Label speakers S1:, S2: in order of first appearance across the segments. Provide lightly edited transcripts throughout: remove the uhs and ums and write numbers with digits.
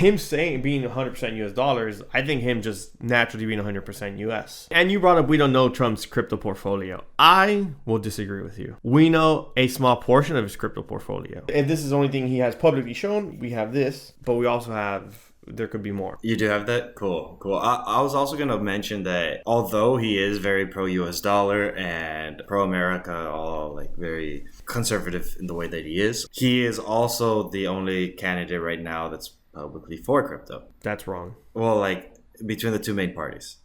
S1: him saying being 100% US dollars, I think him just naturally being 100% US. And you brought up we don't know Trump's crypto portfolio. I will disagree with you. We know a small portion of his crypto portfolio. If this is the only thing he has publicly shown, we have this, but we also have, there could be more.
S2: You do have that? Cool. I was also going to mention that although he is very pro-US dollar and pro-America, all like very conservative in the way that he is also the only candidate right now that's publicly for crypto.
S1: That's wrong.
S2: Well, like between the two main parties.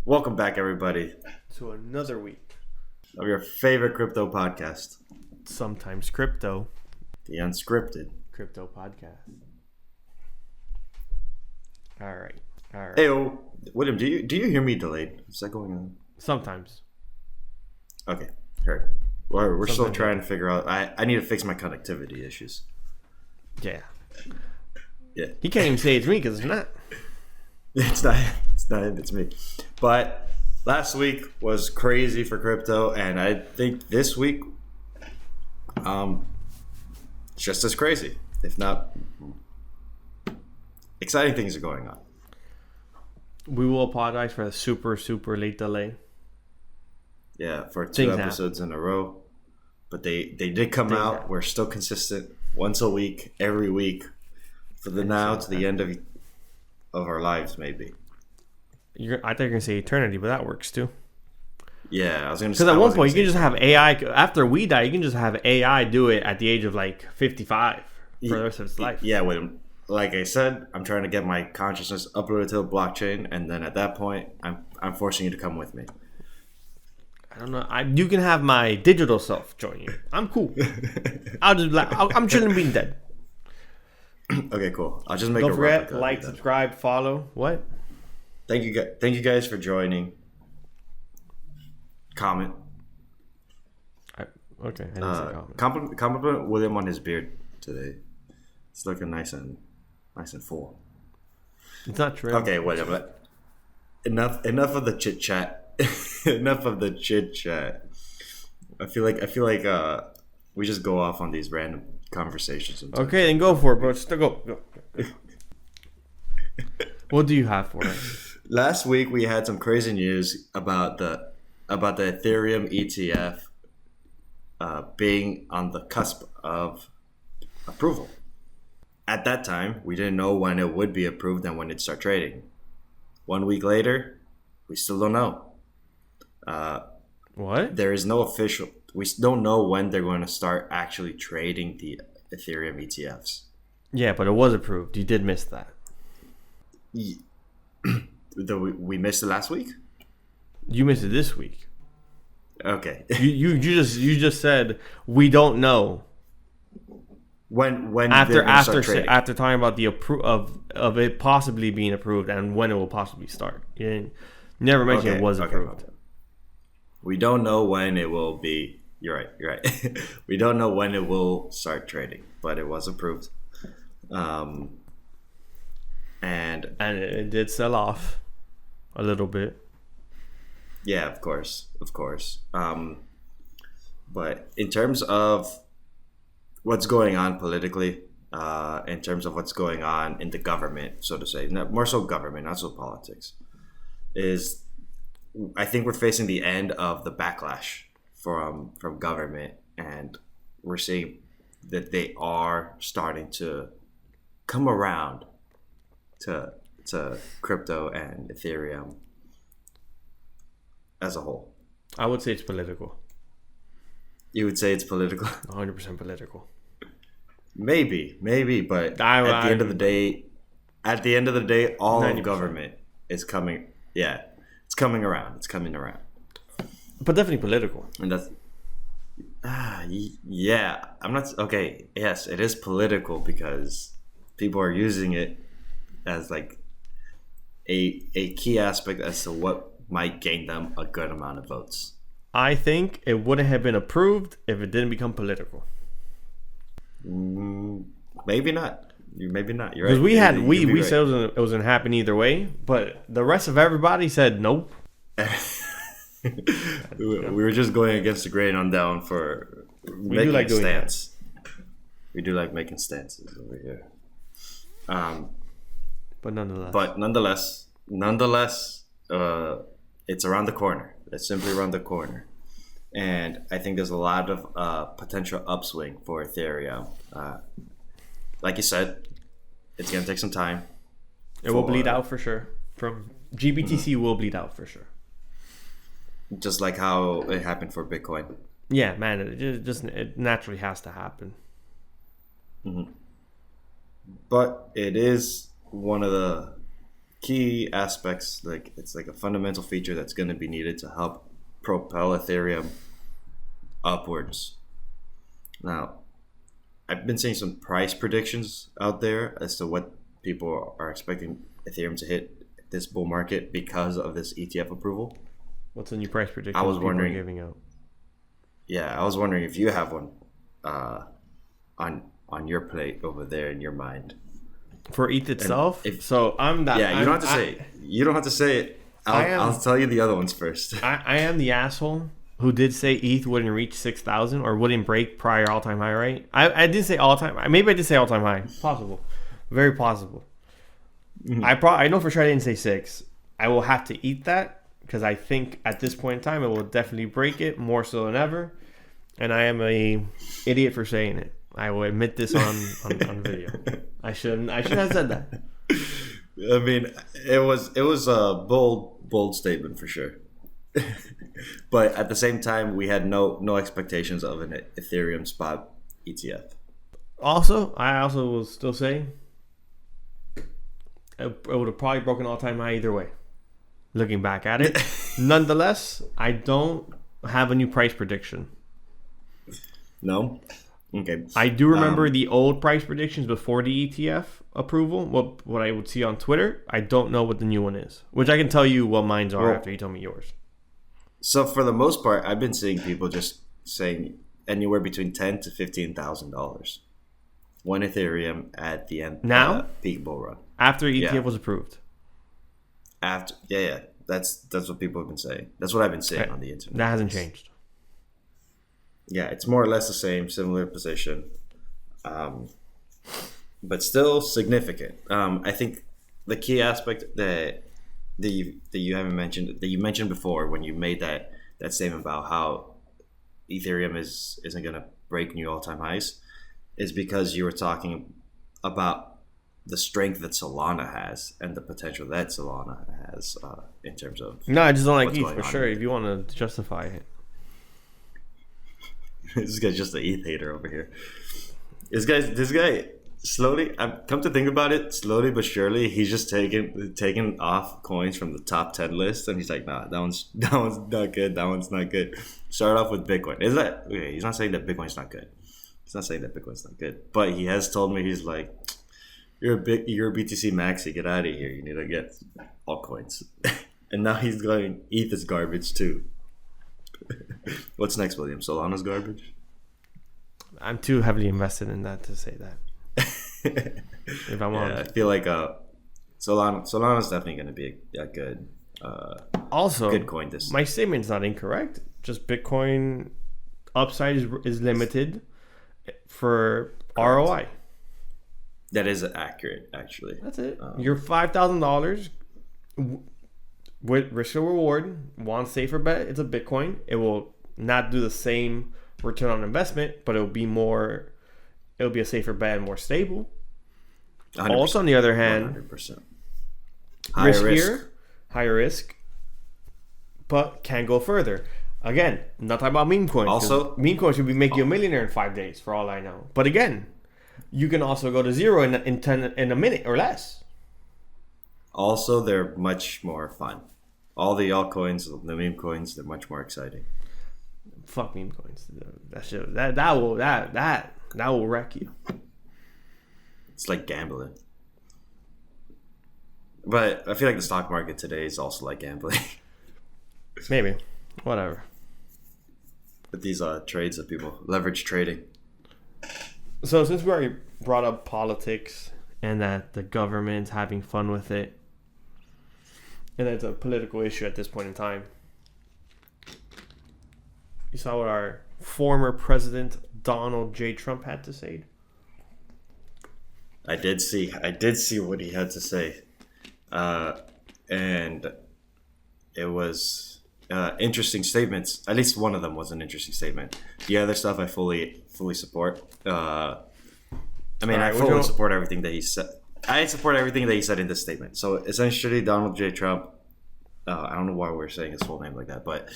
S2: Welcome back, everybody,
S1: to another week
S2: of your favorite crypto podcast.
S1: Sometimes crypto.
S2: The unscripted
S1: Crypto podcast. All right.
S2: Hey, William, do you hear me delayed? Is that going on?
S1: Sometimes.
S2: Okay, heard. We're still trying to figure out. I need to fix my connectivity issues.
S1: Yeah.
S2: Yeah.
S1: He can't even say it's me because it's not.
S2: It's not him, it's me. But last week was crazy for crypto, and I think this week, just as crazy, if not exciting things are going on.
S1: We will apologize for the super late delay.
S2: Yeah, for two episodes in a row. But they did come out. We're still consistent. Once a week, every week. For the now to the end of our lives, maybe.
S1: I thought you were going to say eternity, but that works too.
S2: Yeah, I was going to say.
S1: Because at one point, you can just have AI. After we die, you can just have AI do it at the age of like 55 for the rest of its life.
S2: Yeah, like I said, I'm trying to get my consciousness uploaded to the blockchain, and then at that point, I'm forcing you to come with me.
S1: I don't know. You can have my digital self join you. I'm cool. I'm chilling being dead.
S2: Okay, cool. I'll just make
S1: Don't forget, like, subscribe, follow. What?
S2: Thank you guys for joining. Comment.
S1: Okay. I didn't say comment.
S2: Compliment William on his beard today. It's looking nice and full.
S1: It's not true.
S2: Okay, William. Enough of the chit chat. Enough of the chit chat. I feel like we just go off on these random conversations.
S1: Okay, then go for it, bro. Just go. What do you have for us?
S2: Last week we had some crazy news about the Ethereum ETF being on the cusp of approval. At that time, we didn't know when it would be approved and when it'd start trading. 1 week later, we still don't know.
S1: What?
S2: There is no official. We don't know when they're going to start actually trading the Ethereum ETFs.
S1: Yeah, but it was approved. You did miss that.
S2: We missed it last week?
S1: You missed it this week.
S2: Okay.
S1: you just said we don't know
S2: when
S1: after talking about the of it possibly being approved and when it will possibly start. You never mentioned it was approved.
S2: Okay. We don't know when it will be. You're right. We don't know when it will start trading, but it was approved. And
S1: it did sell off a little bit.
S2: Yeah, of course. But in terms of what's going on politically, in terms of what's going on in the government, so to say, more so government, not so politics, is I think we're facing the end of the backlash from government, and we're seeing that they are starting to come around to crypto and Ethereum as a whole.
S1: I would say it's political.
S2: You would say it's political?
S1: 100% political.
S2: Maybe, but at the end of the day, all 90%. Of government is coming. Yeah, it's coming around.
S1: But definitely political.
S2: And that's yeah. I'm not okay. Yes, it is political because people are using it as like a key aspect as to what might gain them a good amount of votes.
S1: I think it wouldn't have been approved if it didn't become political.
S2: Maybe not. You're right.
S1: Because we said it wasn't happen either way, but the rest of everybody said nope.
S2: We were just going against the grain on that one for making a stance. We do like making stances over here.
S1: But
S2: nonetheless, it's around the corner. It's simply around the corner. And I think there's a lot of potential upswing for Ethereum. Like you said, it's going to take some time.
S1: It will bleed out for sure. From GBTC will bleed out for sure.
S2: Just like how it happened for Bitcoin.
S1: Yeah, man, it naturally has to happen.
S2: Mm-hmm. But it is one of the key aspects. Like it's like a fundamental feature that's going to be needed to help propel Ethereum upwards. Now, I've been seeing some price predictions out there as to what people are expecting Ethereum to hit this bull market because of this ETF approval.
S1: What's the new price prediction?
S2: I was wondering,
S1: giving out.
S2: Yeah, I was wondering if you have one on your plate over there in your mind
S1: for ETH itself. So I'm that.
S2: Yeah, you don't have to say it. You don't have to say it. I'll tell you the other ones first.
S1: I am the asshole who did say ETH wouldn't reach 6,000 or wouldn't break prior all-time high, right? I did say all-time. Maybe I did say all-time high. Possible. Very possible. Mm-hmm. I know for sure I didn't say 6. I will have to eat that because I think at this point in time it will definitely break it more so than ever. And I am a idiot for saying it. I will admit this on video. I shouldn't have said that.
S2: I mean, it was a bold statement for sure. But at the same time, we had no expectations of an Ethereum spot ETF.
S1: I also will still say it would have probably broken all-time high either way. Looking back at it, nonetheless, I don't have a new price prediction.
S2: No. Okay.
S1: I do remember the old price predictions before the ETF approval. What I would see on Twitter. I don't know what the new one is, which I can tell you what mine are after you tell me yours.
S2: So for the most part, I've been seeing people just saying anywhere between $10,000 to $15,000. One Ethereum at the end
S1: now
S2: peak bull run
S1: after ETF was approved.
S2: After that's what people have been saying. That's what I've been saying on the internet.
S1: That hasn't changed.
S2: Yeah, it's more or less the same, similar position, but still significant. I think the key aspect that you haven't mentioned, that you mentioned before when you made that statement about how Ethereum isn't going to break new all-time highs, is because you were talking about the strength that Solana has and the potential that Solana has in terms of.
S1: No, I just don't like ETH for sure. If you want to justify it.
S2: This guy's just an ETH hater over here. This guy slowly, come to think about it, slowly but surely, he's just taking off coins from the top 10 list, and he's like, nah, that one's not good. That one's not good. Start off with Bitcoin. Is that okay? He's not saying that Bitcoin's not good. He's not saying that Bitcoin's not good, but he has told me, he's like, you're a BTC maxi. Get out of here. You need to get altcoins. And now he's going, ETH is garbage too. What's next, William? Solana's garbage?
S1: I'm too heavily invested in that to say that. If I'm honest.
S2: I feel like Solana's definitely going to be a good good coin.
S1: My statement's not incorrect. Just Bitcoin upside is limited for Correct. ROI.
S2: That is accurate, actually.
S1: That's it. Your $5,000 with risk or reward, one safer bet, it's a Bitcoin. It will not do the same return on investment, but it'll be a safer bet and more stable. 100%. Also, on the other hand,
S2: 100%.
S1: Higher risk, but can go further. Again, not talking about meme coins.
S2: Also,
S1: meme coins should be making you a millionaire in 5 days, for all I know. But again, you can also go to zero in a minute or less.
S2: Also, they're much more fun. All the altcoins, the meme coins, they're much more exciting.
S1: Fuck meme coins. That will wreck you.
S2: It's like gambling. But I feel like the stock market today is also like gambling.
S1: Maybe. Whatever.
S2: But these trades that people leverage trading.
S1: So since we already brought up politics and that the government's having fun with it, and it's a political issue at this point in time, you saw what our former president Donald J. Trump had to say?
S2: I did see what he had to say, and it was interesting statements. At least one of them was an interesting statement. The other stuff I fully support. I fully support everything that he said. I support everything that he said in this statement. So essentially, Donald J. Trump. I don't know why we're saying his full name like that, but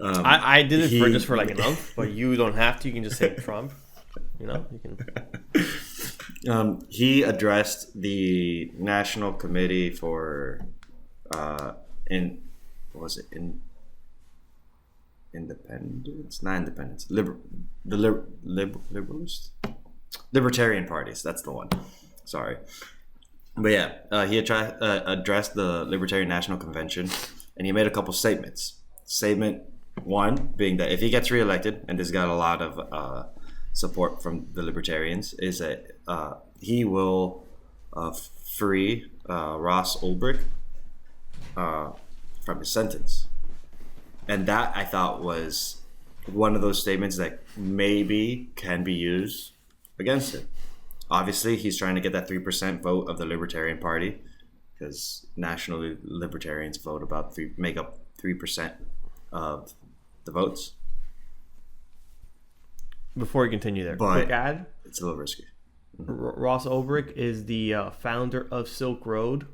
S1: I did it just for like a month. But you don't have to. You can just say Trump. You know, you
S2: can. He addressed the National Committee for Independence? Not independence. Libertarian parties. That's the one. Sorry. But yeah, he addressed the Libertarian National Convention, and he made a couple statements. Statement one being that if he gets reelected, and this got a lot of support from the Libertarians, is that he will free Ross Ulbricht from his sentence. And that, I thought, was one of those statements that maybe can be used against him. Obviously, he's trying to get that 3% vote of the Libertarian Party, because national libertarians make up 3% of the votes.
S1: Before we continue there,
S2: but
S1: quick ad.
S2: It's a little risky.
S1: Ross Ulbricht is the founder of Silk Road.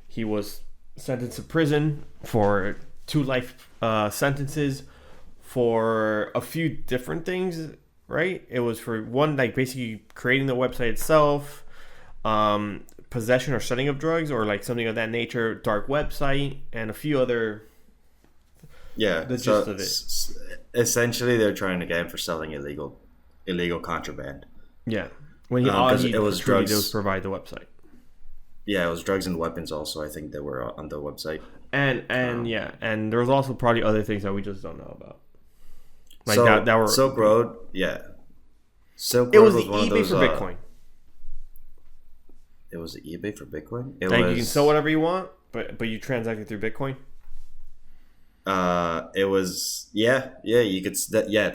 S1: He was sentenced to prison for 2 life sentences for a few different things, right? It was for one, like basically creating the website itself, possession or selling of drugs, or like something of that nature, dark website, and a few other.
S2: Yeah,
S1: the gist of it.
S2: Essentially, they're trying to get him for selling illegal contraband.
S1: Yeah, when it was drugs. Just provide the website.
S2: Yeah, it was drugs and weapons. Also, I think they were on the website.
S1: And there was also probably other things that we just don't know about. Like
S2: so,
S1: that were
S2: Silk Road. Yeah,
S1: Silk Road was the eBay for Bitcoin.
S2: It was the eBay for Bitcoin.
S1: You can sell whatever you want, but you transact it through Bitcoin.
S2: It was you could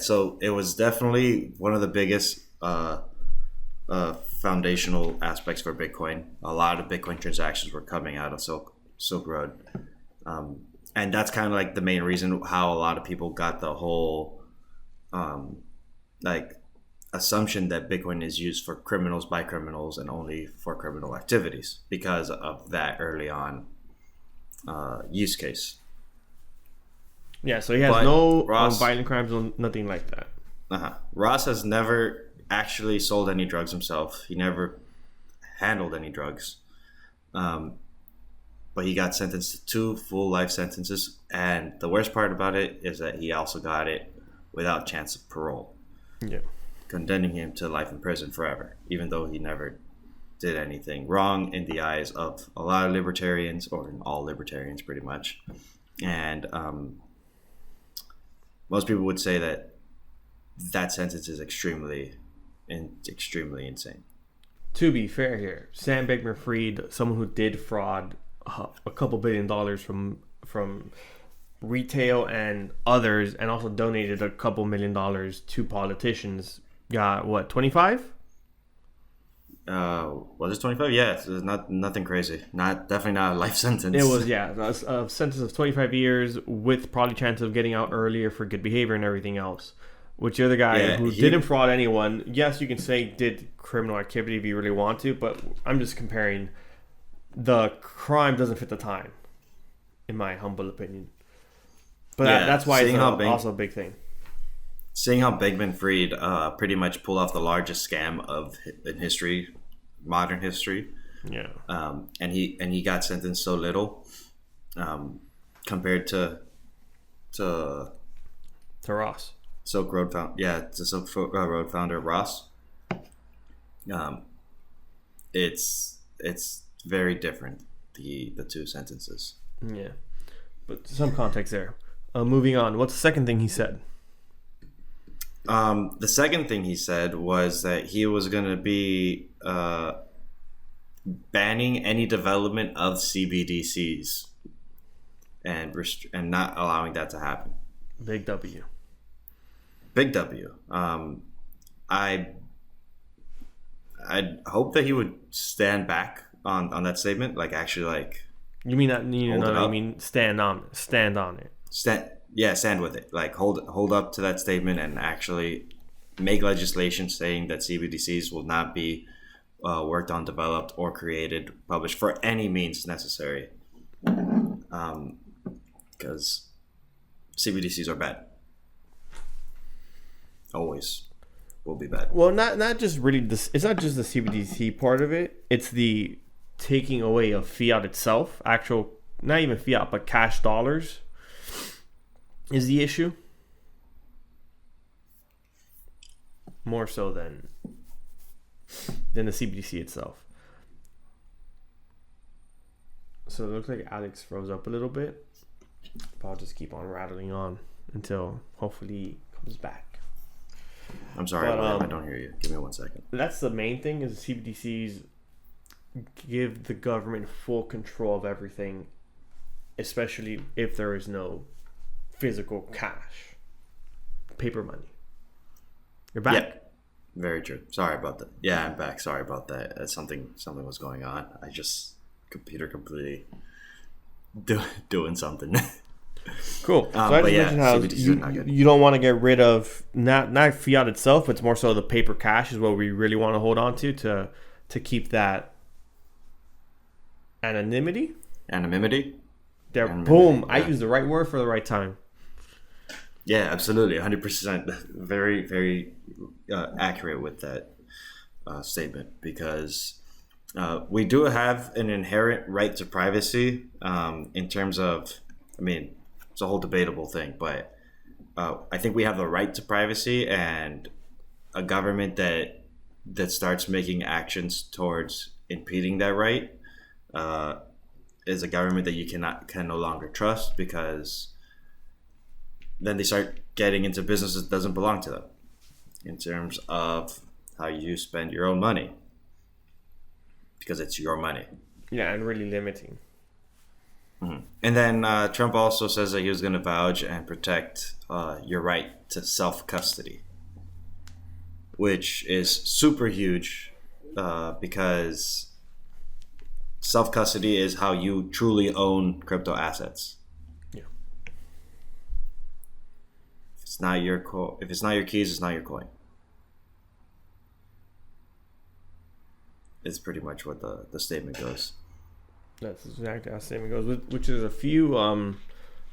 S2: so it was definitely one of the biggest foundational aspects for Bitcoin. A lot of Bitcoin transactions were coming out of Silk Road, and that's kind of like the main reason how a lot of people got the whole assumption that Bitcoin is used for criminals by criminals and only for criminal activities because of that early on use case.
S1: Yeah, so he has no violent crimes or nothing like that.
S2: Ross has never actually sold any drugs himself. He never handled any drugs. But he got sentenced to 2 full life sentences. And the worst part about it is that he also got it without chance of parole.
S1: Yeah.
S2: Condemning him to life in prison forever, even though he never did anything wrong in the eyes of a lot of libertarians, or in all libertarians pretty much. And most people would say that sentence is extremely insane.
S1: To be fair here, Sam Bankman-Fried, someone who did fraud a couple $2 billion from retail and others, and also donated a couple $1 million to politicians, got what, 25?
S2: Was it 25? Yeah, so it's nothing crazy. Definitely not a life sentence.
S1: It was, a sentence of 25 years with probably chance of getting out earlier for good behavior and everything else. Which the other guy who didn't fraud anyone, yes, you can say did criminal activity if you really want to, but I'm just comparing. The crime doesn't fit the time, in my humble opinion. But that's why it's also a big thing.
S2: Seeing how Bankman-Fried pretty much pulled off the largest scam in history, modern history.
S1: Yeah.
S2: And he got sentenced so little, compared to
S1: Ross.
S2: Silk Road Road founder Ross. It's very different, the 2 sentences.
S1: Yeah, but some context there. Moving on. What's the second thing he said?
S2: The second thing he said was that he was going to be banning any development of CBDCs and not allowing that to happen.
S1: Big W.
S2: big W. I hope that he would stand back on that statement, like actually like.
S1: You mean that? You mean stand on it.
S2: Stand with it. Like hold up to that statement and actually make legislation saying that CBDCs will not be worked on, developed, or created, published for any means necessary. Because CBDCs are bad. Always will be bad.
S1: Well, not just really this. It's not just the CBDC part of it. It's the taking away of fiat itself. Actual, not even fiat, but cash dollars is the issue. More so than the CBDC itself. So it looks like Alex froze up a little bit. But I'll just keep on rattling on until hopefully he comes back.
S2: I'm sorry, William, I don't hear you. Give me 1 second.
S1: That's the main thing is CBDCs give the government full control of everything, especially if there is no physical cash, paper money. You're back?
S2: Yeah, very true. Sorry about that. Yeah, I'm back. Sorry about that. Something was going on. I just computer completely doing something.
S1: Cool. So I just mentioned how you don't want to get rid of not fiat itself, but it's more so the paper cash is what we really want to hold on to keep that anonymity. There, boom. Yeah. I used the right word for the right time.
S2: Yeah, absolutely. 100%. Very, very accurate with that statement, because we do have an inherent right to privacy in terms of, I mean, it's a whole debatable thing, but I think we have the right to privacy, and a government that starts making actions towards impeding that right is a government that you can no longer trust, because then they start getting into business that doesn't belong to them in terms of how you spend your own money, because it's your money.
S1: Yeah, and really limiting.
S2: Mm-hmm. And then Trump also says that he was going to vouch and protect your right to self-custody, which is super huge because self-custody is how you truly own crypto assets.
S1: Yeah.
S2: If it's not your keys, it's not your coin. It's pretty much what the statement goes.
S1: That's exactly how the statement goes. Which is a few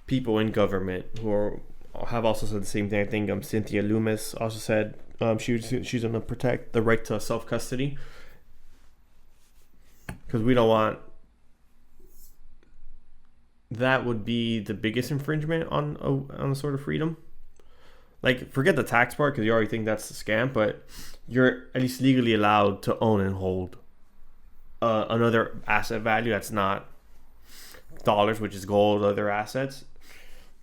S1: people in government who have also said the same thing. I think Cynthia Loomis also said she's going to protect the right to self-custody, because we don't want that would be the biggest infringement on a sort of freedom. Like, forget the tax part, because you already think that's a scam, but you're at least legally allowed to own and hold another asset value that's not dollars, which is gold, other assets.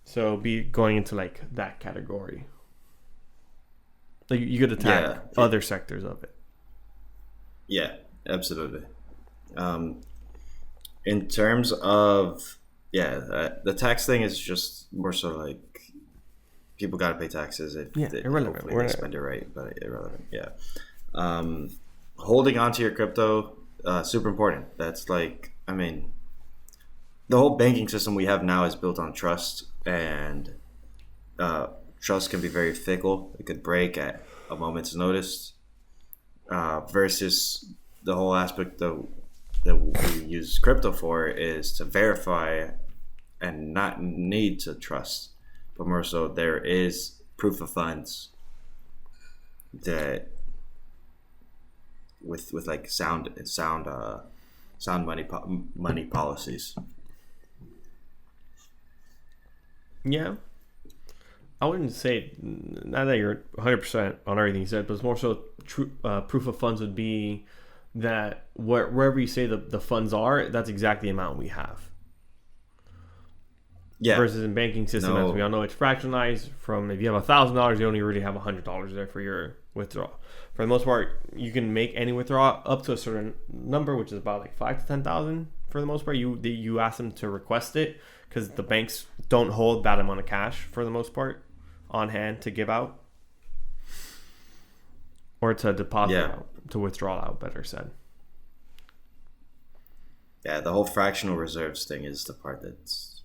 S1: So be going into like that category. Like you could attack other sectors of it.
S2: Yeah, absolutely. In terms of the tax thing is just more so like people got to pay taxes if
S1: irrelevant.
S2: They spend it right, but irrelevant. Yeah. Holding on to your crypto, super important. That's like, I mean, the whole banking system we have now is built on trust, and trust can be very fickle. It could break at a moment's notice, versus the whole aspect that we use crypto for is to verify and not need to trust, but more so there is proof of funds that with like sound money policies.
S1: Yeah, I wouldn't say, not that you're 100% on everything you said, but it's more so proof of funds would be that wherever you say the funds are, that's exactly the amount we have. Yeah. Versus in banking system, as we all know, it's fractionalized. From if you have $1,000, you only really have $100 there for your withdrawal. For the most part, you can make any withdrawal up to a certain number, which is about like 5,000 to 10,000. For the most part, you ask them to request it, because the banks don't hold that amount of cash for the most part on hand to give out. or to deposit out, to withdraw out, better said.
S2: Yeah, the whole fractional reserves thing is the part that's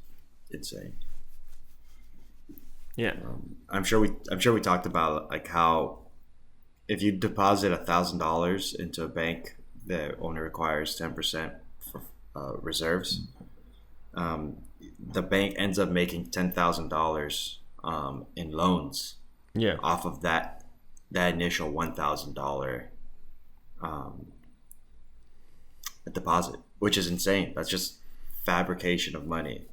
S2: insane.
S1: Yeah,
S2: I'm sure we talked about like how if you deposit $1,000 into a bank that only requires 10% for reserves, the bank ends up making $10,000 in loans.
S1: Yeah,
S2: off of that initial $1,000 deposit, which is insane. That's just fabrication of money.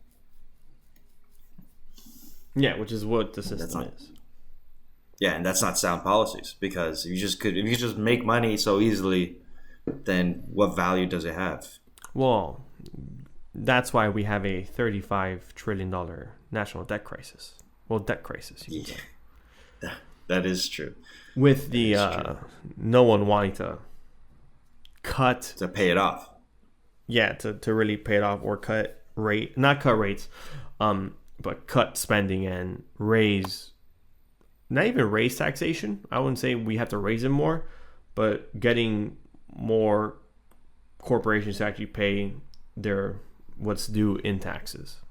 S1: Yeah, which is what the system is.
S2: Yeah, and that's not sound policies, because if you just make money so easily, then what value does it have?
S1: Well, that's why we have a $35 trillion national debt crisis. Well, debt crisis, you can say.
S2: That is true.
S1: With the no one wanting to
S2: pay it off.
S1: Yeah, to really pay it off, or not cut rates, but cut spending and not even raise taxation. I wouldn't say we have to raise it more, but getting more corporations to actually pay their what's due in taxes.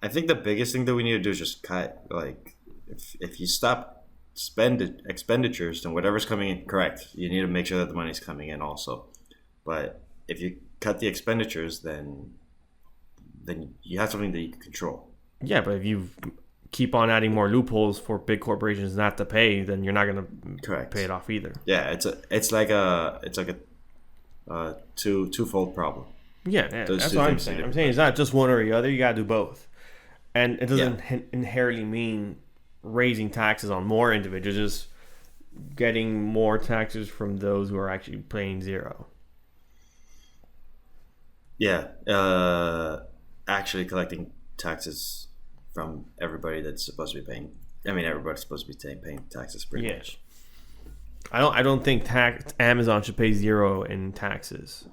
S2: I think the biggest thing that we need to do is just cut. Like, if you stop expenditures, then whatever's coming in, correct. You need to make sure that the money's coming in also. But if you cut the expenditures, then you have something that you can control.
S1: Yeah, but if you keep on adding more loopholes for big corporations not to pay, then you're not going to pay it off either.
S2: Yeah, it's like a twofold problem.
S1: Yeah, that's what I'm saying. I'm saying it's not just one or the other. You got to do both. And it doesn't inherently mean raising taxes on more individuals, just getting more taxes from those who are actually paying zero.
S2: Yeah, actually collecting taxes from everybody that's supposed to be paying. I mean, everybody's supposed to be paying taxes pretty much.
S1: I don't think Amazon should pay zero in taxes,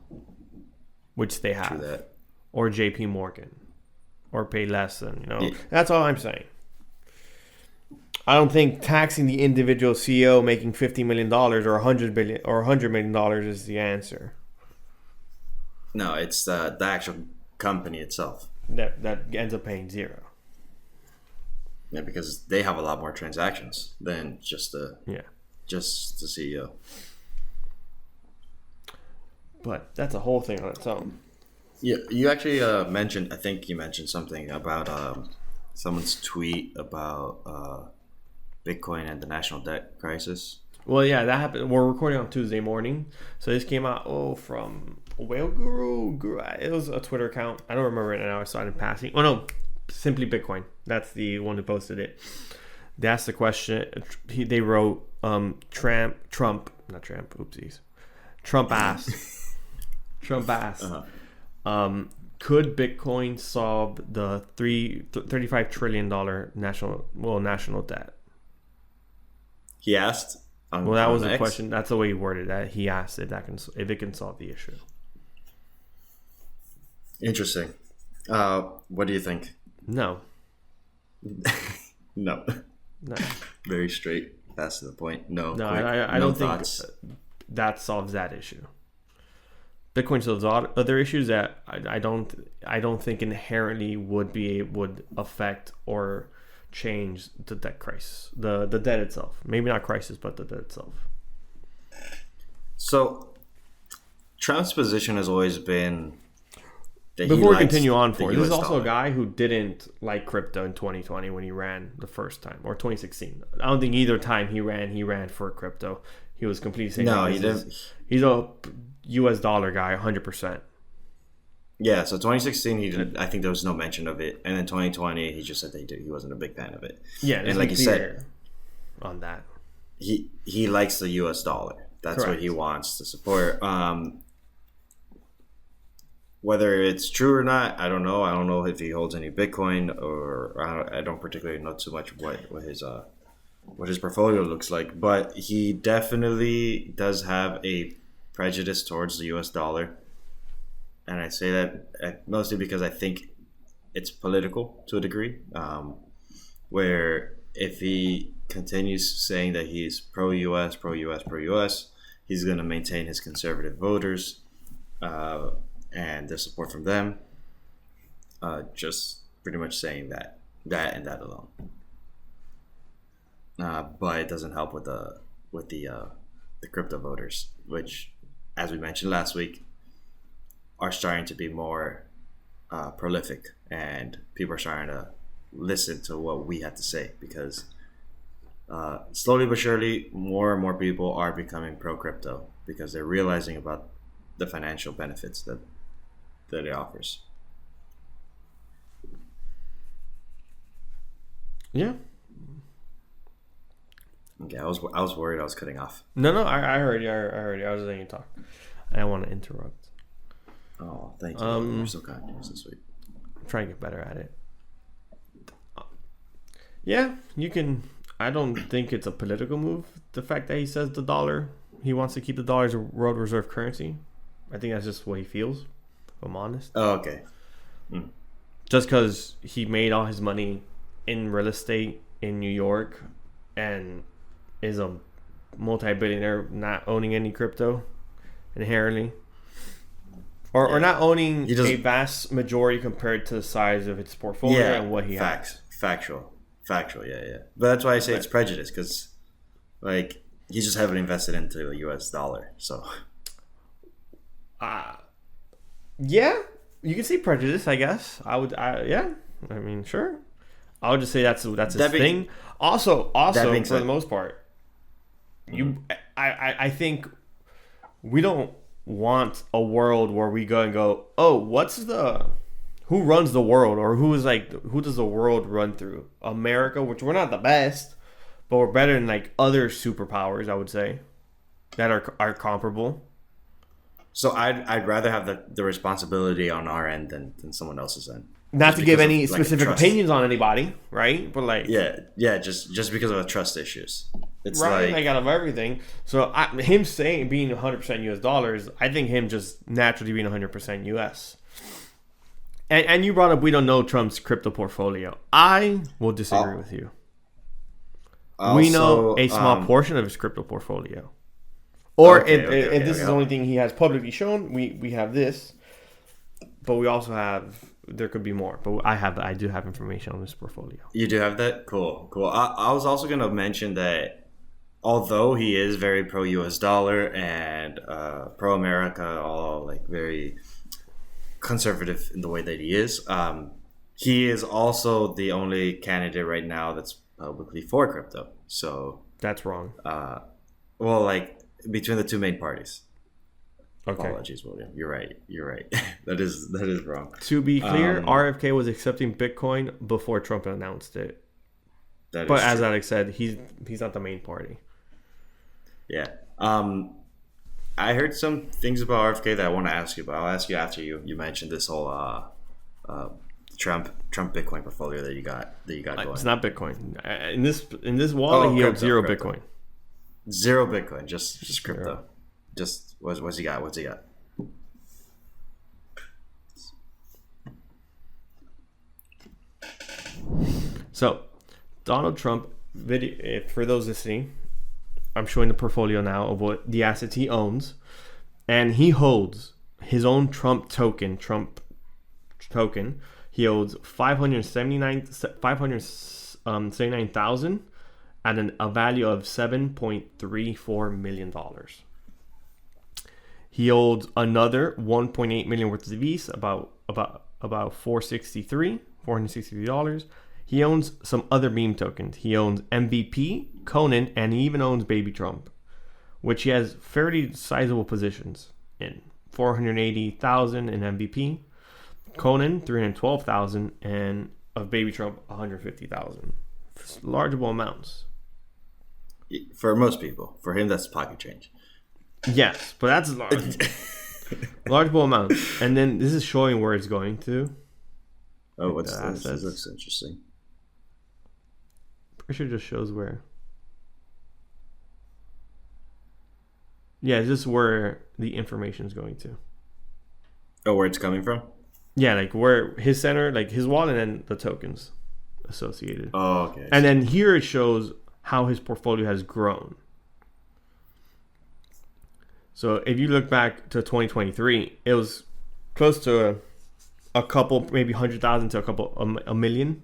S1: which they have.
S2: True that.
S1: Or JP Morgan, or pay less than, That's all I'm saying. I don't think taxing the individual CEO making $50 million or $100 million is the answer.
S2: No, it's the actual company itself
S1: that ends up paying zero.
S2: Yeah, because they have a lot more transactions than just the CEO.
S1: But that's a whole thing on its own.
S2: Yeah, you actually mentioned. I think you mentioned something about someone's tweet about Bitcoin and the national debt crisis.
S1: Well, yeah, that happened. We're recording on Tuesday morning, so this came out from Whale Guru. It was a Twitter account. I don't remember it now. I saw it in passing. Oh no, Simply Bitcoin. That's the one who posted it. They asked the question. They wrote, Trump asked. Trump asked. Could Bitcoin solve the $35 trillion national debt?
S2: He asked.
S1: Well, that was the question. That's the way he worded that. He asked if it can solve the issue.
S2: Interesting. What do you think?
S1: No.
S2: No. Very straight. Fast to the point. No.
S1: I don't think that solves that issue. Bitcoin solves other issues that I don't think inherently would affect or change the debt crisis, the debt itself. Maybe not crisis, but the debt itself.
S2: So, Trump's position has always been that
S1: before we continue on this is also a guy who didn't like crypto in 2020 when he ran the first time, or 2016. I don't think either time he ran for crypto. He was completely saying
S2: he didn't.
S1: He's a US dollar guy, 100%.
S2: Yeah, so 2016 he did. I think there was no mention of it, and then 2020 he just said that he wasn't a big fan of it.
S1: Yeah,
S2: and like you said,
S1: on that,
S2: he likes the US dollar. That's Correct. What he wants to support. Whether it's true or not, I don't know. I don't know if he holds any Bitcoin, or I don't particularly know too much what his portfolio looks like. But he definitely does have a prejudice towards the US dollar. And I say that mostly because I think it's political to a degree, where if he continues saying that he's pro-US, pro-US, pro-US, he's going to maintain his conservative voters and the support from them. Just pretty much saying that and that alone. But it doesn't help with the crypto voters, which, as we mentioned last week, are starting to be more prolific, and people are starting to listen to what we have to say, because slowly but surely more and more people are becoming pro crypto because they're realizing about the financial benefits that it offers.
S1: Yeah.
S2: Okay, I was worried I was cutting off.
S1: No, I heard you. I heard you. I was letting you talk. I don't want to interrupt.
S2: Oh, thank you. You're so kind. You're so sweet.
S1: I'm trying to get better at it. Yeah, you can. I don't think it's a political move. The fact that he says he wants to keep the dollar as a world reserve currency. I think that's just what he feels, if I'm honest.
S2: Oh, okay.
S1: Just because he made all his money in real estate in New York and is a multi-billionaire not owning any crypto inherently. Or not owning a vast majority compared to the size of its portfolio and what he has.
S2: Factual, yeah. But that's why I say it's prejudice, because like he's just heavily invested into the U.S. dollar. So,
S1: yeah, you can see prejudice. I guess I would. I mean, sure. I would just say that's his thing. Also, for the most part, I think we don't want a world where we go and go, oh, who runs the world, or who does the world run through? America, which we're not the best, but we're better than like other superpowers, I would say, that are comparable.
S2: So I'd rather have the responsibility on our end than someone else's end.
S1: Not to give any specific opinions on anybody, right? But like,
S2: just because of the trust issues. It's
S1: right, like out of everything. So him saying being 100% US dollars, I think him just naturally being 100% US. And you brought up we don't know Trump's crypto portfolio. I will disagree with you. We know a small portion of his crypto portfolio. Or if this is the only thing he has publicly shown, we have this. But we also have, there could be more. But I do have information on this portfolio.
S2: You do have that? Cool. I was also going to mention that although he is very pro-US dollar and pro-America, all like very conservative in the way that he is also the only candidate right now that's publicly for crypto. So
S1: that's wrong.
S2: Well, like between the two main parties.
S1: Okay.
S2: Apologies, William. You're right. That is wrong.
S1: To be clear, RFK was accepting Bitcoin before Trump announced it. But as Alex said, he's not the main party.
S2: Yeah. I heard some things about RFK that I want to ask you, but I'll ask you after you mentioned this whole Trump Bitcoin portfolio that you got going.
S1: It's not Bitcoin. In this wallet, he owns zero crypto. Bitcoin.
S2: Zero Bitcoin, just crypto. Zero. Just what's he got?
S1: So, Donald Trump, for those listening, I'm showing the portfolio now of what the assets he owns, and he holds his own Trump token. He owns 579,000 at a value of $7.34 million. He holds another 1.8 million worth of these, about $463. He owns some other meme tokens. He owns MVP, Conan, and he even owns Baby Trump, which he has fairly sizable positions in. 480,000 in MVP, Conan 312,000, and of Baby Trump 150,000. Largeable amounts.
S2: For most people, for him that's pocket change.
S1: Yes, but that's large. Largeable amounts. And then this is showing where it's going to.
S2: Oh, what's this? This looks interesting.
S1: Pretty sure it just shows where. Yeah, this is where the information is going to.
S2: Oh, where it's coming from?
S1: Yeah, like where his center, like his wallet and then the tokens. associated.
S2: Oh, okay.
S1: And then here it shows how his portfolio has grown. So if you look back to 2023, it was close to a couple, maybe 100,000 to a million,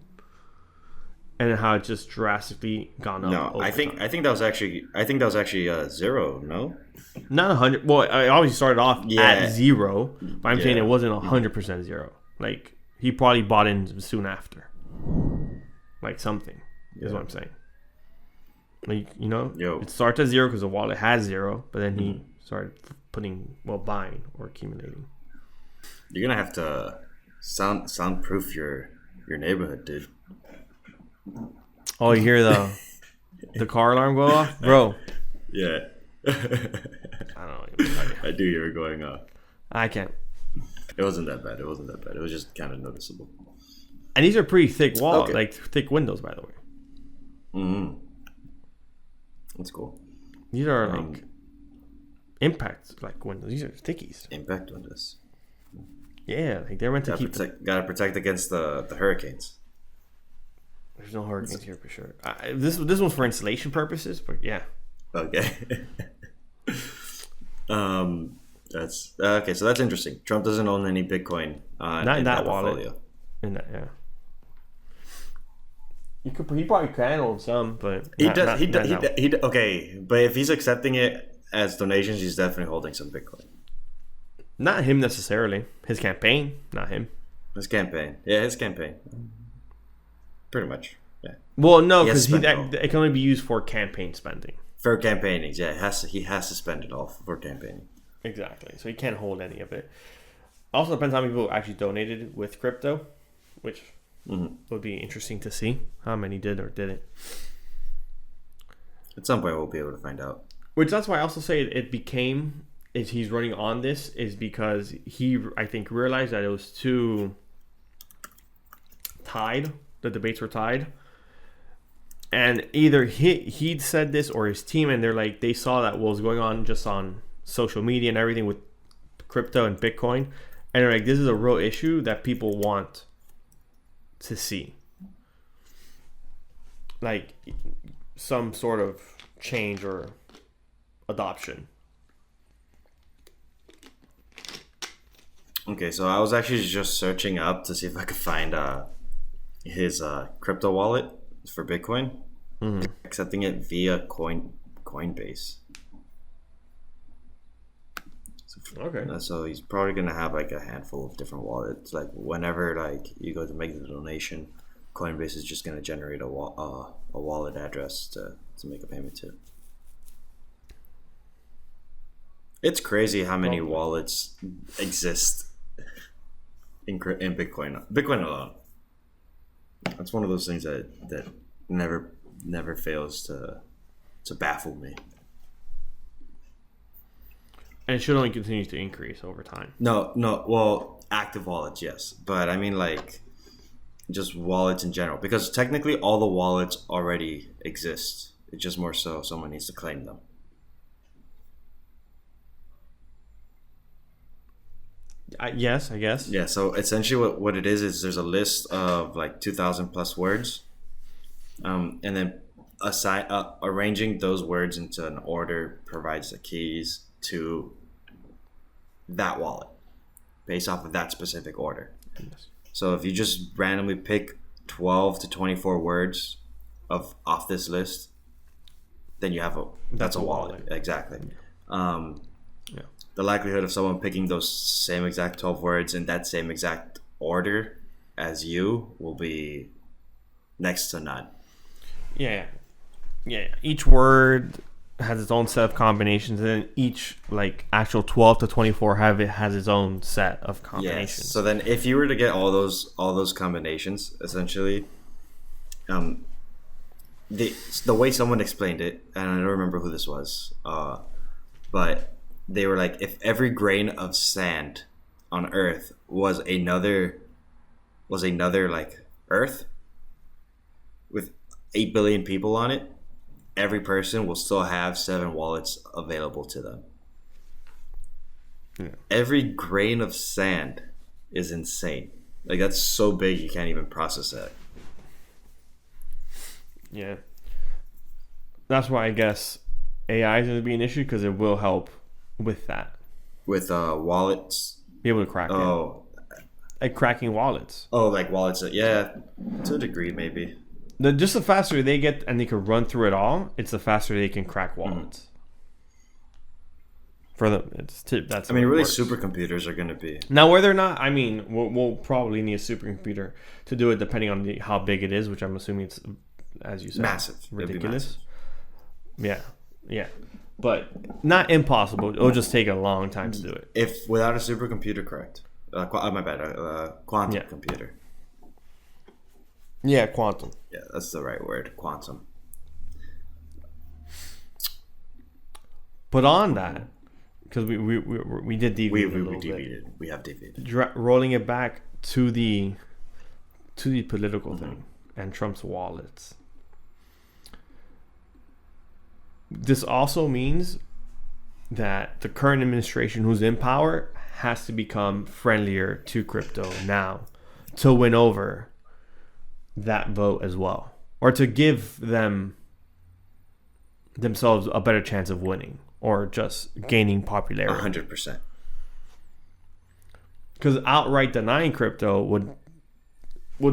S1: and how it just drastically gone up.
S2: No, I think that was actually zero. No,
S1: not 100. Well, I obviously started off at zero, but I'm saying it wasn't 100% zero. Like he probably bought in soon after, like something is what I'm saying. Like it starts at zero because the wallet has zero, but then he started buying or accumulating.
S2: You're gonna have to soundproof your neighborhood, dude.
S1: Oh, you hear the car alarm go off, bro?
S2: Yeah.
S1: I don't know.
S2: I do hear it going off.
S1: I can't.
S2: It wasn't that bad. It was just kind of noticeable.
S1: And these are pretty thick walls, like thick windows, by the way.
S2: Mm-hmm. That's cool.
S1: These are like impact like windows. These are thickies.
S2: Impact windows.
S1: Yeah, like they're meant to
S2: gotta protect against the hurricanes.
S1: There's no hurricanes here for sure. This one's for insulation purposes, but yeah.
S2: Okay. That's okay. So that's interesting. Trump doesn't own any Bitcoin.
S1: Not in that wallet.
S2: Portfolio.
S1: In that, yeah. He probably can own some, but
S2: he does. Okay, but if he's accepting it as donations, he's definitely holding some Bitcoin.
S1: Not him necessarily. His campaign, not him.
S2: His campaign. Yeah, his campaign. Pretty much. Yeah.
S1: Well, no, because it can only be used for campaign spending.
S2: For campaigning, yeah. He has to spend it all for campaigning.
S1: Exactly. So he can't hold any of it. Also depends how many people actually donated with crypto, which would be interesting to see how many did or didn't.
S2: At some point, we'll be able to find out.
S1: Which that's why I also say it became, if he's running on this, is because he, I think, realized that it was too tied. The debates were tied. And either he'd said this or his team, and they saw that what was going on just on social media and everything with crypto and Bitcoin. And they're like, this is a real issue that people want to see. Like some sort of change or adoption.
S2: Okay, so I was actually just searching up to see if I could find his crypto wallet for Bitcoin. Accepting it via Coinbase.
S1: Okay.
S2: So he's probably gonna have like a handful of different wallets. Like whenever you go to make the donation, Coinbase is just gonna generate a wallet address to make a payment to. It's crazy how many wallets exist in Bitcoin. Bitcoin alone. That's one of those things that never fails to baffle me.
S1: And it should only continue to increase over time.
S2: No. Well, active wallets, yes. But I mean, like, just wallets in general. Because technically all the wallets already exist. It's just more so someone needs to claim them.
S1: Yes, I guess.
S2: Yeah, so essentially what it is there's a list of like 2,000 plus words. And then arranging those words into an order provides the keys to that wallet based off of that specific order. Yes. So if you just randomly pick 12 to 24 words off this list, then you have that's a wallet. Exactly. The likelihood of someone picking those same exact 12 words in that same exact order as you will be next to none. Yeah.
S1: Each word has its own set of combinations, and then each like actual 12 to 24 has its own set of combinations.
S2: Yes. So then if you were to get all those combinations, essentially, the way someone explained it, and I don't remember who this was, but they were like, if every grain of sand on Earth was another like Earth with 8 billion people on it, every person will still have 7 wallets available to them. Yeah. Every grain of sand is insane. Like, that's so big you can't even process that.
S1: Yeah. That's why I guess AI is going to be an issue because it will help with that.
S2: With wallets.
S1: Be able to crack it.
S2: Oh.
S1: Like cracking wallets.
S2: Oh, like wallets. Yeah, to a degree, maybe.
S1: Just the faster they get and they can run through it all, it's the faster they can crack wallets. For them, that's.
S2: I mean, really, supercomputers are going to be.
S1: Now, whether or not, I mean, we'll probably need a supercomputer to do it, depending on how big it is, which I'm assuming it's, as you said,
S2: massive,
S1: ridiculous. Massive. Yeah, but not impossible. It'll just take a long time to do it.
S2: If without a supercomputer, correct? My bad. Quantum computer.
S1: Yeah, quantum.
S2: Yeah, that's the right word. Quantum.
S1: But on that, because we did deviate a little bit.
S2: We have deviated.
S1: Rolling it back to the political thing and Trump's wallets. This also means that the current administration who's in power has to become friendlier to crypto now to win over that vote as well, or to give themselves a better chance of winning or just gaining popularity.
S2: 100%.
S1: Because outright denying crypto would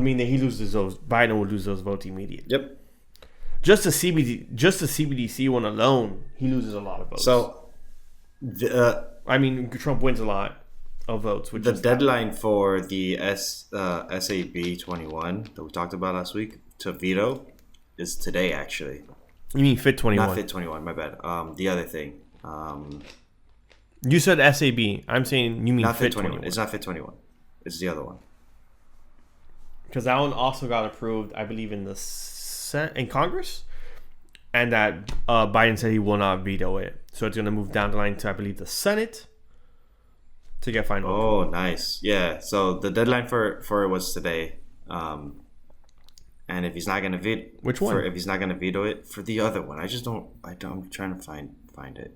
S1: mean that Biden would lose those votes immediately.
S2: Yep.
S1: Just the CBDC one alone, he loses a lot of votes.
S2: So,
S1: I mean, Trump wins a lot of votes.
S2: The deadline for the SAB 21 that we talked about last week to veto is today, actually.
S1: You mean FIT 21?
S2: Not FIT 21, my bad. The other thing.
S1: You said SAB. I'm saying you mean
S2: not
S1: FIT
S2: 21. It's not FIT 21. It's the other one.
S1: Because that one also got approved, I believe, in Congress, and that Biden said he will not veto it. So it's going to move down the line to, I believe, the Senate to get final.
S2: Oh, nice. Yeah. So the deadline for it was today. And if he's not going to veto,
S1: which one?
S2: If he's not going to veto it, for the other one, I'm trying to find it.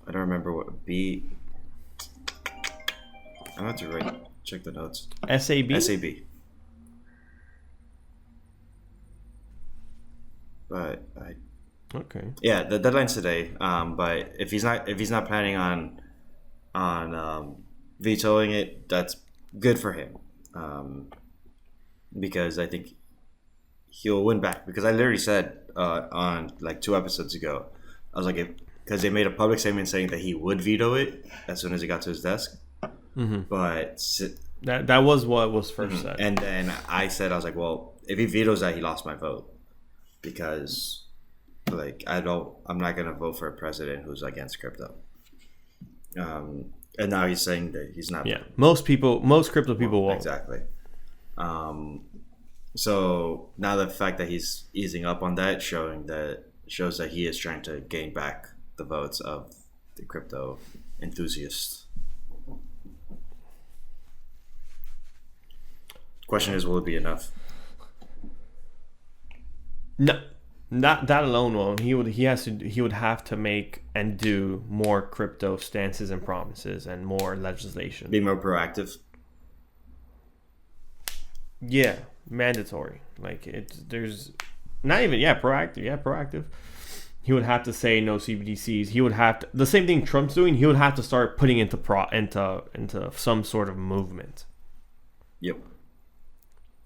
S2: I don't remember what B. I'm going to have to check the notes.
S1: SAB.
S2: But
S1: okay.
S2: Yeah, the deadline's today. But if he's not planning on vetoing it, that's good for him. Because I think he'll win back. Because I literally said on like 2 episodes ago, I was like, because they made a public statement saying that he would veto it as soon as he got to his desk. Mm-hmm. But
S1: that was what was first said.
S2: And then I was like, well, if he vetoes that, he lost my vote. Because like I'm not gonna vote for a president who's against crypto. And now he's saying that he's not.
S1: Yeah, most crypto people won't.
S2: Exactly. So now the fact that he's easing up on that shows that he is trying to gain back the votes of the crypto enthusiasts. Question is, will it be enough?
S1: No, not that alone won't. He would have to make and do more crypto stances and promises and more legislation.
S2: Be more proactive.
S1: Yeah, mandatory. Like there's not even proactive. Yeah, proactive. He would have to say no CBDCs. He would have to, the same thing Trump's doing. He would have to start putting into some sort of movement.
S2: Yep.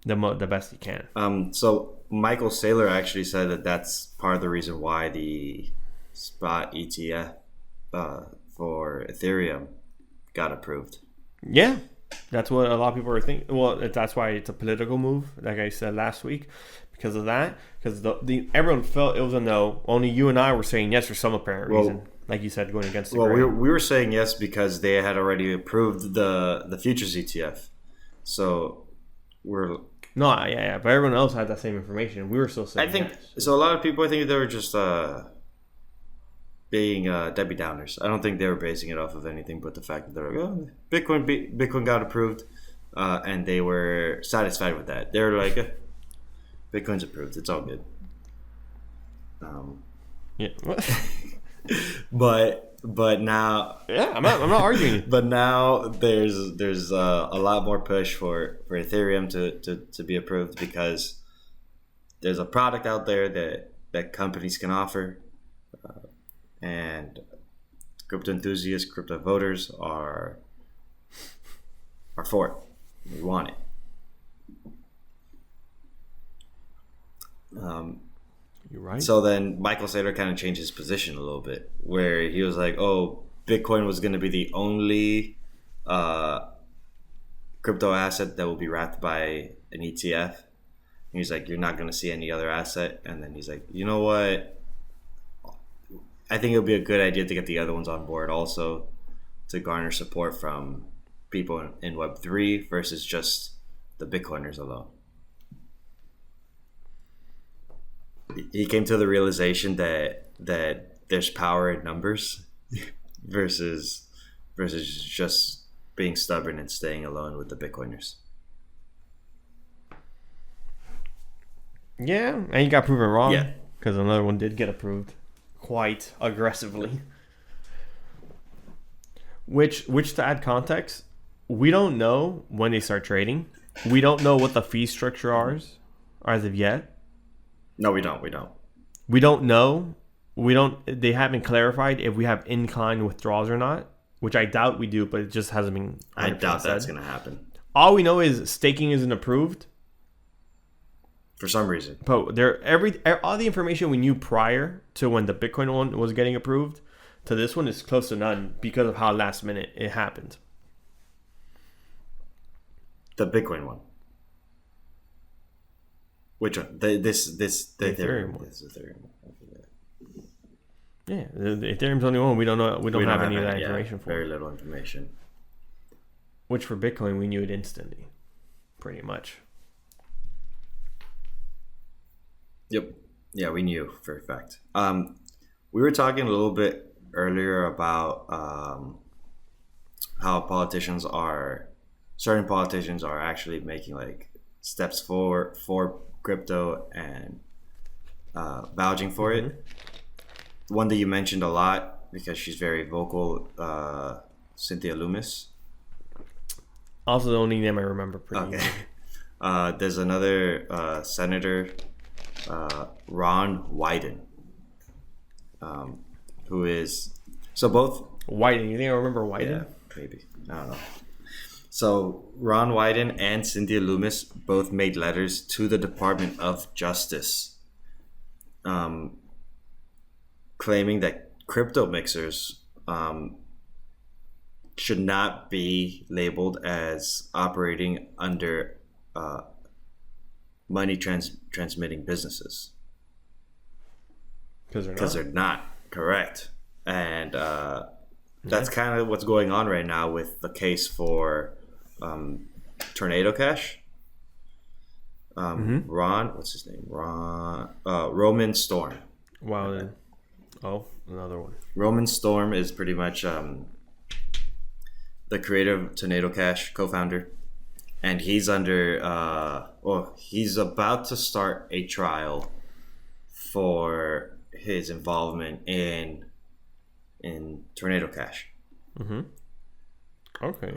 S1: The best he can.
S2: So Michael Saylor actually said that that's part of the reason why the spot ETF for Ethereum got approved.
S1: Yeah, that's what a lot of people are thinking. Well, that's why it's a political move, like I said last week, because of that. Because everyone felt it was a no. Only you and I were saying yes for some apparent reason. Like you said, going against the grain.
S2: We were saying yes because they had already approved the futures ETF. So we're...
S1: No, yeah, but everyone else had that same information. We were still saying
S2: yes.
S1: So
S2: a lot of people, I think they were just being Debbie Downers. I don't think they were basing it off of anything but the fact that they're like, Bitcoin got approved, and they were satisfied with that. They were like, Bitcoin's approved. It's all good.
S1: Yeah.
S2: But now,
S1: yeah, I'm not arguing.
S2: But now there's a lot more push for Ethereum to be approved because there's a product out there that companies can offer, and crypto enthusiasts, crypto voters are for it. We want it.
S1: You're right.
S2: So then Michael Saylor kind of changed his position a little bit, where he was like, "Oh, Bitcoin was going to be the only crypto asset that will be wrapped by an ETF." And he's like, "You're not going to see any other asset." And then he's like, "You know what? I think it would be a good idea to get the other ones on board also, to garner support from people in Web3 versus just the Bitcoiners alone." He came to the realization that there's power in numbers versus just being stubborn and staying alone with the Bitcoiners.
S1: Yeah, and he got proven wrong.
S2: Yeah.
S1: Because another one did get approved quite aggressively. Which to add context, we don't know when they start trading. We don't know what the fee structure are as of yet.
S2: No, we don't.
S1: We don't know. They haven't clarified if we have in-kind withdrawals or not, which I doubt we do, but it just hasn't been.
S2: I doubt that's going to happen.
S1: All we know is staking isn't approved
S2: for some reason.
S1: But all the information we knew prior to when the Bitcoin one was getting approved to this one is close to none because of how last minute it happened.
S2: The Bitcoin one. Which one? The Ethereum one. This is Ethereum.
S1: Yeah, the Ethereum's the only one we don't know. We don't have any of that information for.
S2: Very little information.
S1: Which for Bitcoin we knew it instantly, pretty much.
S2: Yep. Yeah, we knew for a fact. We were talking a little bit earlier about how certain politicians are actually making like steps for crypto and vouching for it. One that you mentioned a lot because she's very vocal, Cynthia Lummis.
S1: Also the only name I remember pretty easily.
S2: There's another senator, Ron Wyden, who is both
S1: Wyden. You think I remember Wyden?
S2: Yeah, maybe. I don't know. So Ron Wyden and Cynthia Lummis both made letters to the Department of Justice, claiming that crypto mixers should not be labeled as operating under money transmitting businesses. Because they're not. Correct. And that's kind of what's going on right now with the case for Tornado Cash. Ron, what's his name? Roman Storm.
S1: Wow. Oh, another one.
S2: Roman Storm is pretty much the creator of Tornado Cash, co-founder. And he's he's about to start a trial for his involvement in Tornado Cash.
S1: Okay.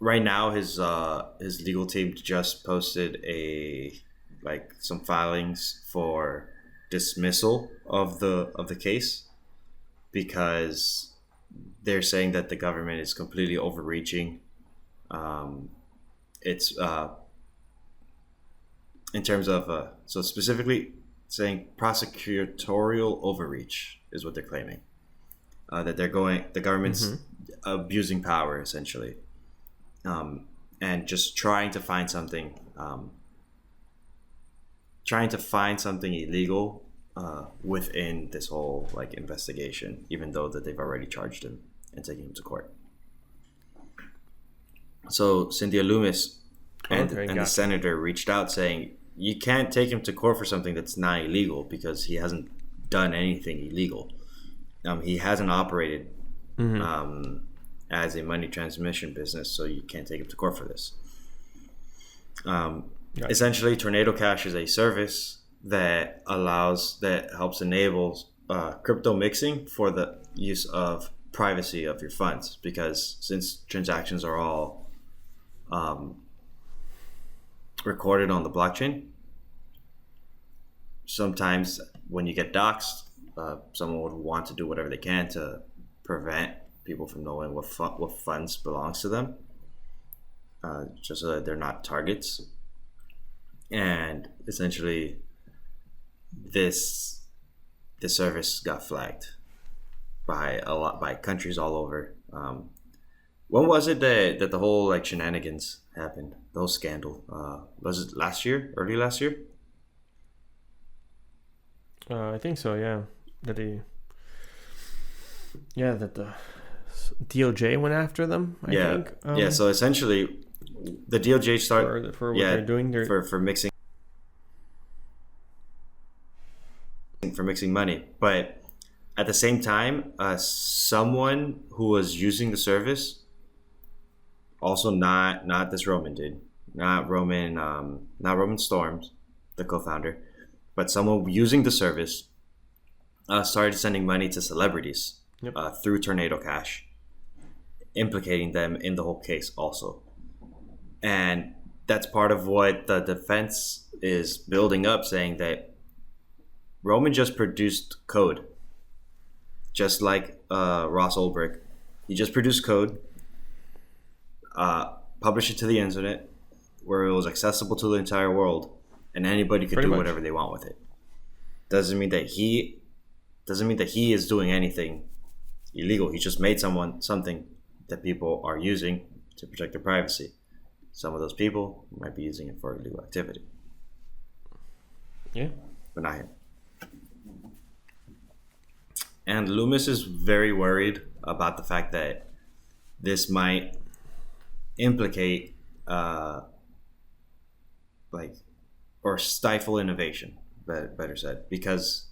S2: Right now, his legal team just posted some filings for dismissal of the case because they're saying that the government is completely overreaching. It's in terms of so specifically saying prosecutorial overreach is what they're claiming. That the government's abusing power essentially, and just trying to find something illegal within this whole investigation, even though that they've already charged him and taken him to court. So Cynthia Lummis and the senator reached out saying, you can't take him to court for something that's not illegal because he hasn't done anything illegal. He hasn't operated as a money transmission business, so you can't take him to court for this. Essentially, Tornado Cash is a service that helps enable crypto mixing for the use of privacy of your funds, because since transactions are all recorded on the blockchain, sometimes when you get doxxed, someone would want to do whatever they can to prevent people from knowing what funds belongs to them, just so that they're not targets. And essentially, this service got flagged by countries all over. When was it that the whole like shenanigans happened? The whole scandal. Was it last year? Early last year?
S1: I think so. Yeah, that the DOJ went after them. I think.
S2: Yeah. So essentially, the DOJ started
S1: for what they're doing.
S2: For mixing money, but at the same time, someone who was using the service, also not this Roman dude, not Roman Storms, the co-founder, but someone using the service started sending money to celebrities through Tornado Cash, implicating them in the whole case also. And that's part of what the defense is building up, saying that Roman just produced code, just like Ross Ulbricht. He just produced code, published it to the internet, where it was accessible to the entire world, and anybody could do whatever they want with it. Doesn't mean that he is doing anything illegal. He just made something that people are using to protect their privacy. Some of those people might be using it for illegal activity.
S1: Yeah,
S2: but not him. And Loomis is very worried about the fact that this might implicate, or stifle innovation, better said, because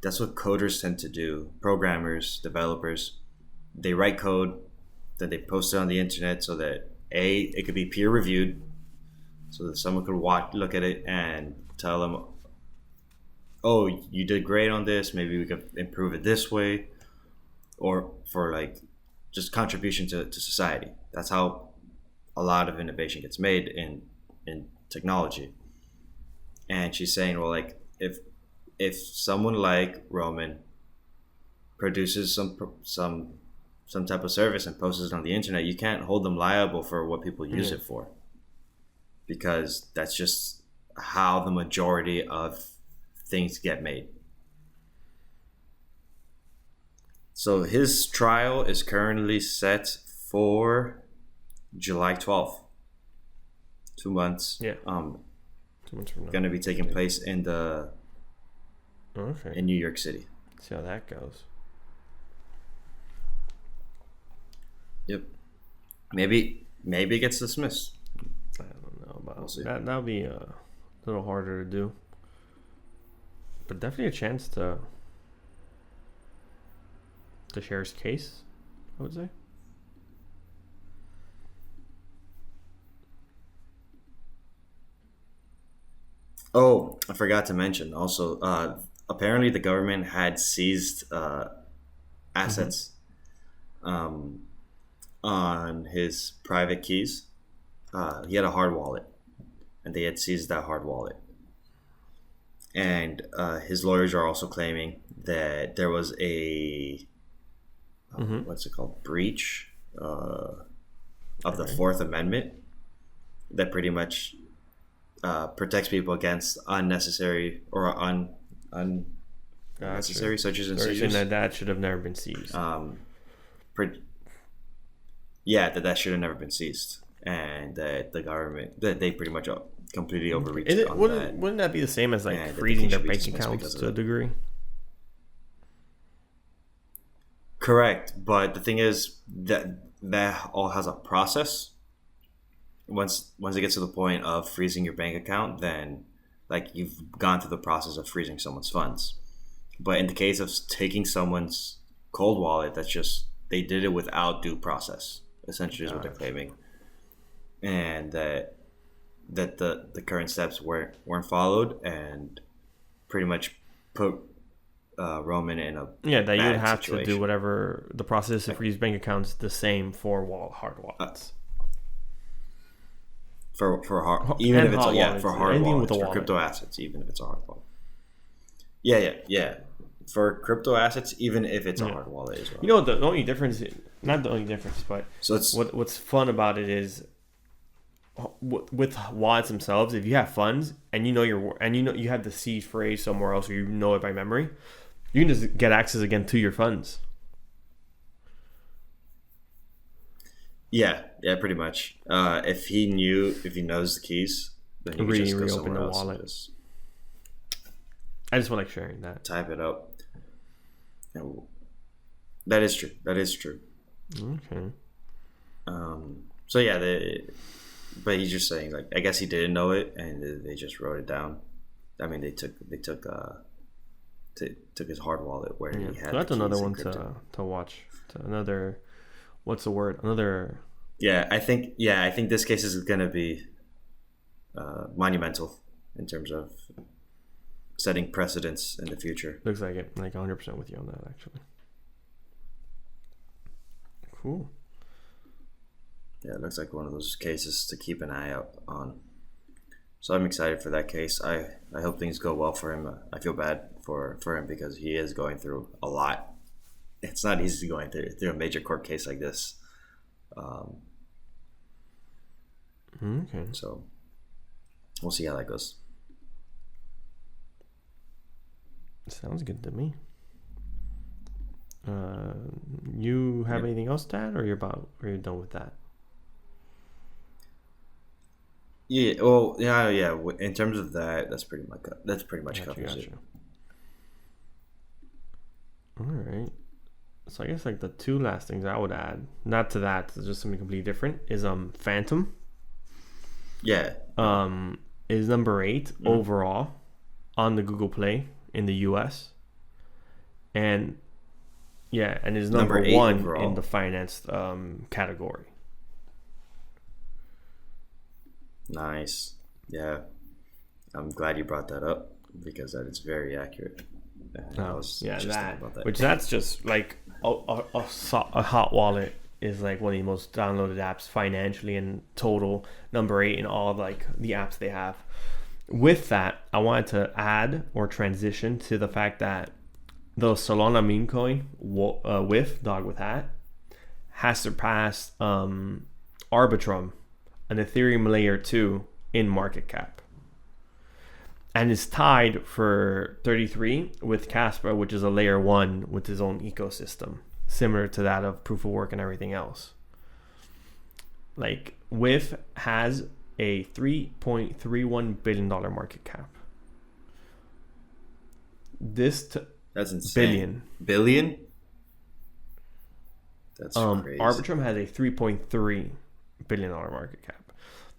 S2: that's what coders tend to do. Programmers, developers, they write code, then they post it on the internet so that it could be peer reviewed, so that someone could look at it and tell them, oh, you did great on this, maybe we could improve it this way, or for like just contribution to society. That's how a lot of innovation gets made in technology. And she's saying, well, like if someone like Roman produces some type of service and posts it on the internet, you can't hold them liable for what people use it for, because that's just how the majority of things get made. So his trial is currently set for July 12th. 2 months.
S1: Yeah. 2 months from now.
S2: Going to be taking place in New York City.
S1: See how that goes.
S2: Yep. Maybe it gets dismissed.
S1: I don't know about that. That'll be a little harder to do. But definitely a chance to share his case, I would say.
S2: Oh, I forgot to mention also, apparently the government had seized assets on his private keys. He had a hard wallet, and they had seized that hard wallet. And his lawyers are also claiming that there was a what's it called, breach of the Fourth Amendment that pretty much protects people against unnecessary or unnecessary searches and seizures.
S1: That should have never been seized.
S2: That should have never been seized, and that the government that they pretty much completely overreached on that.
S1: Wouldn't that be the same as like freezing their bank accounts to a degree?
S2: Correct, but the thing is that all has a process. Once it gets to the point of freezing your bank account, then like you've gone through the process of freezing someone's funds. But in the case of taking someone's cold wallet, that's just they did it without due process. Essentially, is what they're claiming, and that the current steps weren't followed, and pretty much put Roman in a
S1: that you would have
S2: situation.
S1: To do whatever the process to freeze bank accounts the same for hard wallets.
S2: For hard, even if it's hard wallets, for crypto assets, even if it's a hard wallet. Yeah. For crypto assets, even if it's a hard wallet as well.
S1: You know, the only difference, not the only difference, but
S2: So it's
S1: what's fun about it is with wallets themselves. If you have funds and you have the seed phrase somewhere else, or you know it by memory, you can just get access again to your funds.
S2: yeah, pretty much. If he knows the keys, then he can just go
S1: Reopen
S2: somewhere
S1: the
S2: else.
S1: wallet.
S2: Just
S1: I just want sharing that.
S2: type it up. And that is true.
S1: Okay.
S2: So yeah, but he's just saying, like, I guess he didn't know it, and they just wrote it down. I mean, they took his hard wallet where he had.
S1: So that's
S2: the
S1: another
S2: keys
S1: one
S2: encrypted.
S1: to watch. Another, what's the word? Another.
S2: Yeah, I think this case is going to be monumental in terms of setting precedents in the future.
S1: Looks like it. Like 100% with you on that, actually. Cool.
S2: Yeah, it looks like one of those cases to keep an eye out on. So I'm excited for that case. I hope things go well for him. I feel bad for him because he is going through a lot. It's not easy going through a major court case like this.
S1: Okay.
S2: So we'll see how that goes.
S1: Sounds good to me. You have anything else to add, or you're done with that?
S2: Yeah. Well, yeah. In terms of that, that's pretty much covers it.
S1: All right. So I guess like the two last things I would add, not to that, it's just something completely different, is Phantom.
S2: Yeah.
S1: Is number 8 overall on the Google Play in the US. And is number 1 overall in the finance category.
S2: Nice. Yeah. I'm glad you brought that up because that is very accurate.
S1: That's just like a hot wallet is like one of the most downloaded apps financially and total, number 8 in all of like the apps they have. With that, I wanted to add or transition to the fact that the Solana meme coin with Dog with Hat has surpassed Arbitrum, an Ethereum layer 2 in market cap, and is tied for 33 with Casper, which is a layer 1 with its own ecosystem, similar to that of proof of work and everything else. Like WIF has a $3.31 billion market cap.
S2: That's insane. Billion? That's crazy.
S1: Arbitrum has a $3.3 billion market cap.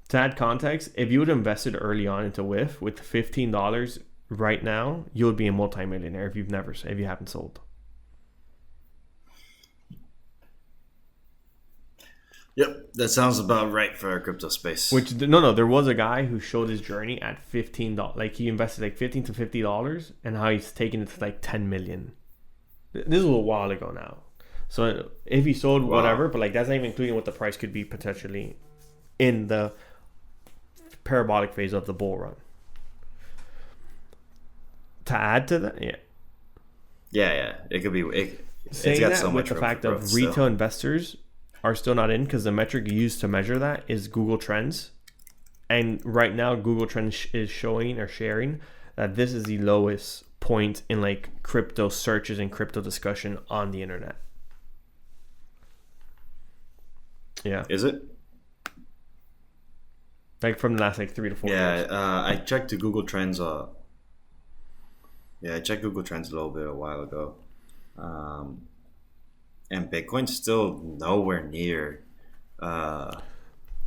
S1: To add context, if you would have invested early on into WIF with $15 right now, you would be a multimillionaire if you haven't sold.
S2: Yep, that sounds about right for our crypto space.
S1: There was a guy who showed his journey at $15. Like he invested like $15 to $50, and how he's taken it to like 10 million. This is a little while ago now. So if he sold whatever, but like that's not even including what the price could be potentially in the parabolic phase of the bull run. To add to that,
S2: yeah, it could be.
S1: Saying that so with the fact of retail investors are still not in, because the metric used to measure that is Google Trends, and right now Google Trends is showing or sharing that this is the lowest point in like crypto searches and crypto discussion on the internet. Yeah,
S2: is it?
S1: Like from the last like 3 to 4 years.
S2: I checked the Google Trends. I checked Google Trends a while ago. And Bitcoin's still nowhere near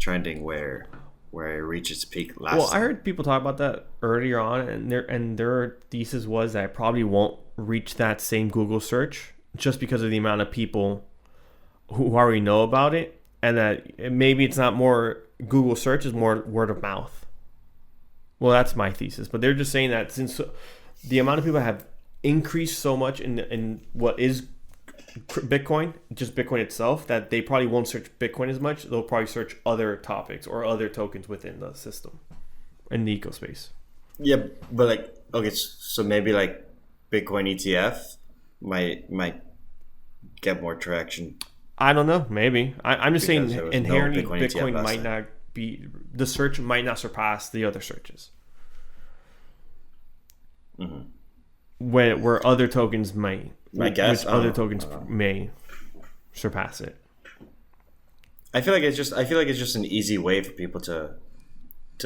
S2: trending where it reached its peak last.
S1: Well, I heard people talk about that earlier on, and their thesis was that it probably won't reach that same Google search just because of the amount of people who already know about it, and that maybe it's not more Google search, is more word of mouth. Well, that's my thesis, but they're just saying that since the amount of people have increased so much in what is Bitcoin, just Bitcoin itself, that they probably won't search Bitcoin as much. They'll probably search other topics or other tokens within the system in the ecospace.
S2: Yeah, but like, okay, so maybe like Bitcoin ETF might get more traction.
S1: I don't know. Maybe. I'm just saying inherently
S2: no
S1: Bitcoin
S2: ETF
S1: might not be, the search might not surpass the other searches.
S2: Mm-hmm.
S1: Where other tokens may.
S2: I guess
S1: other tokens may surpass it.
S2: I feel like it's just an easy way for people to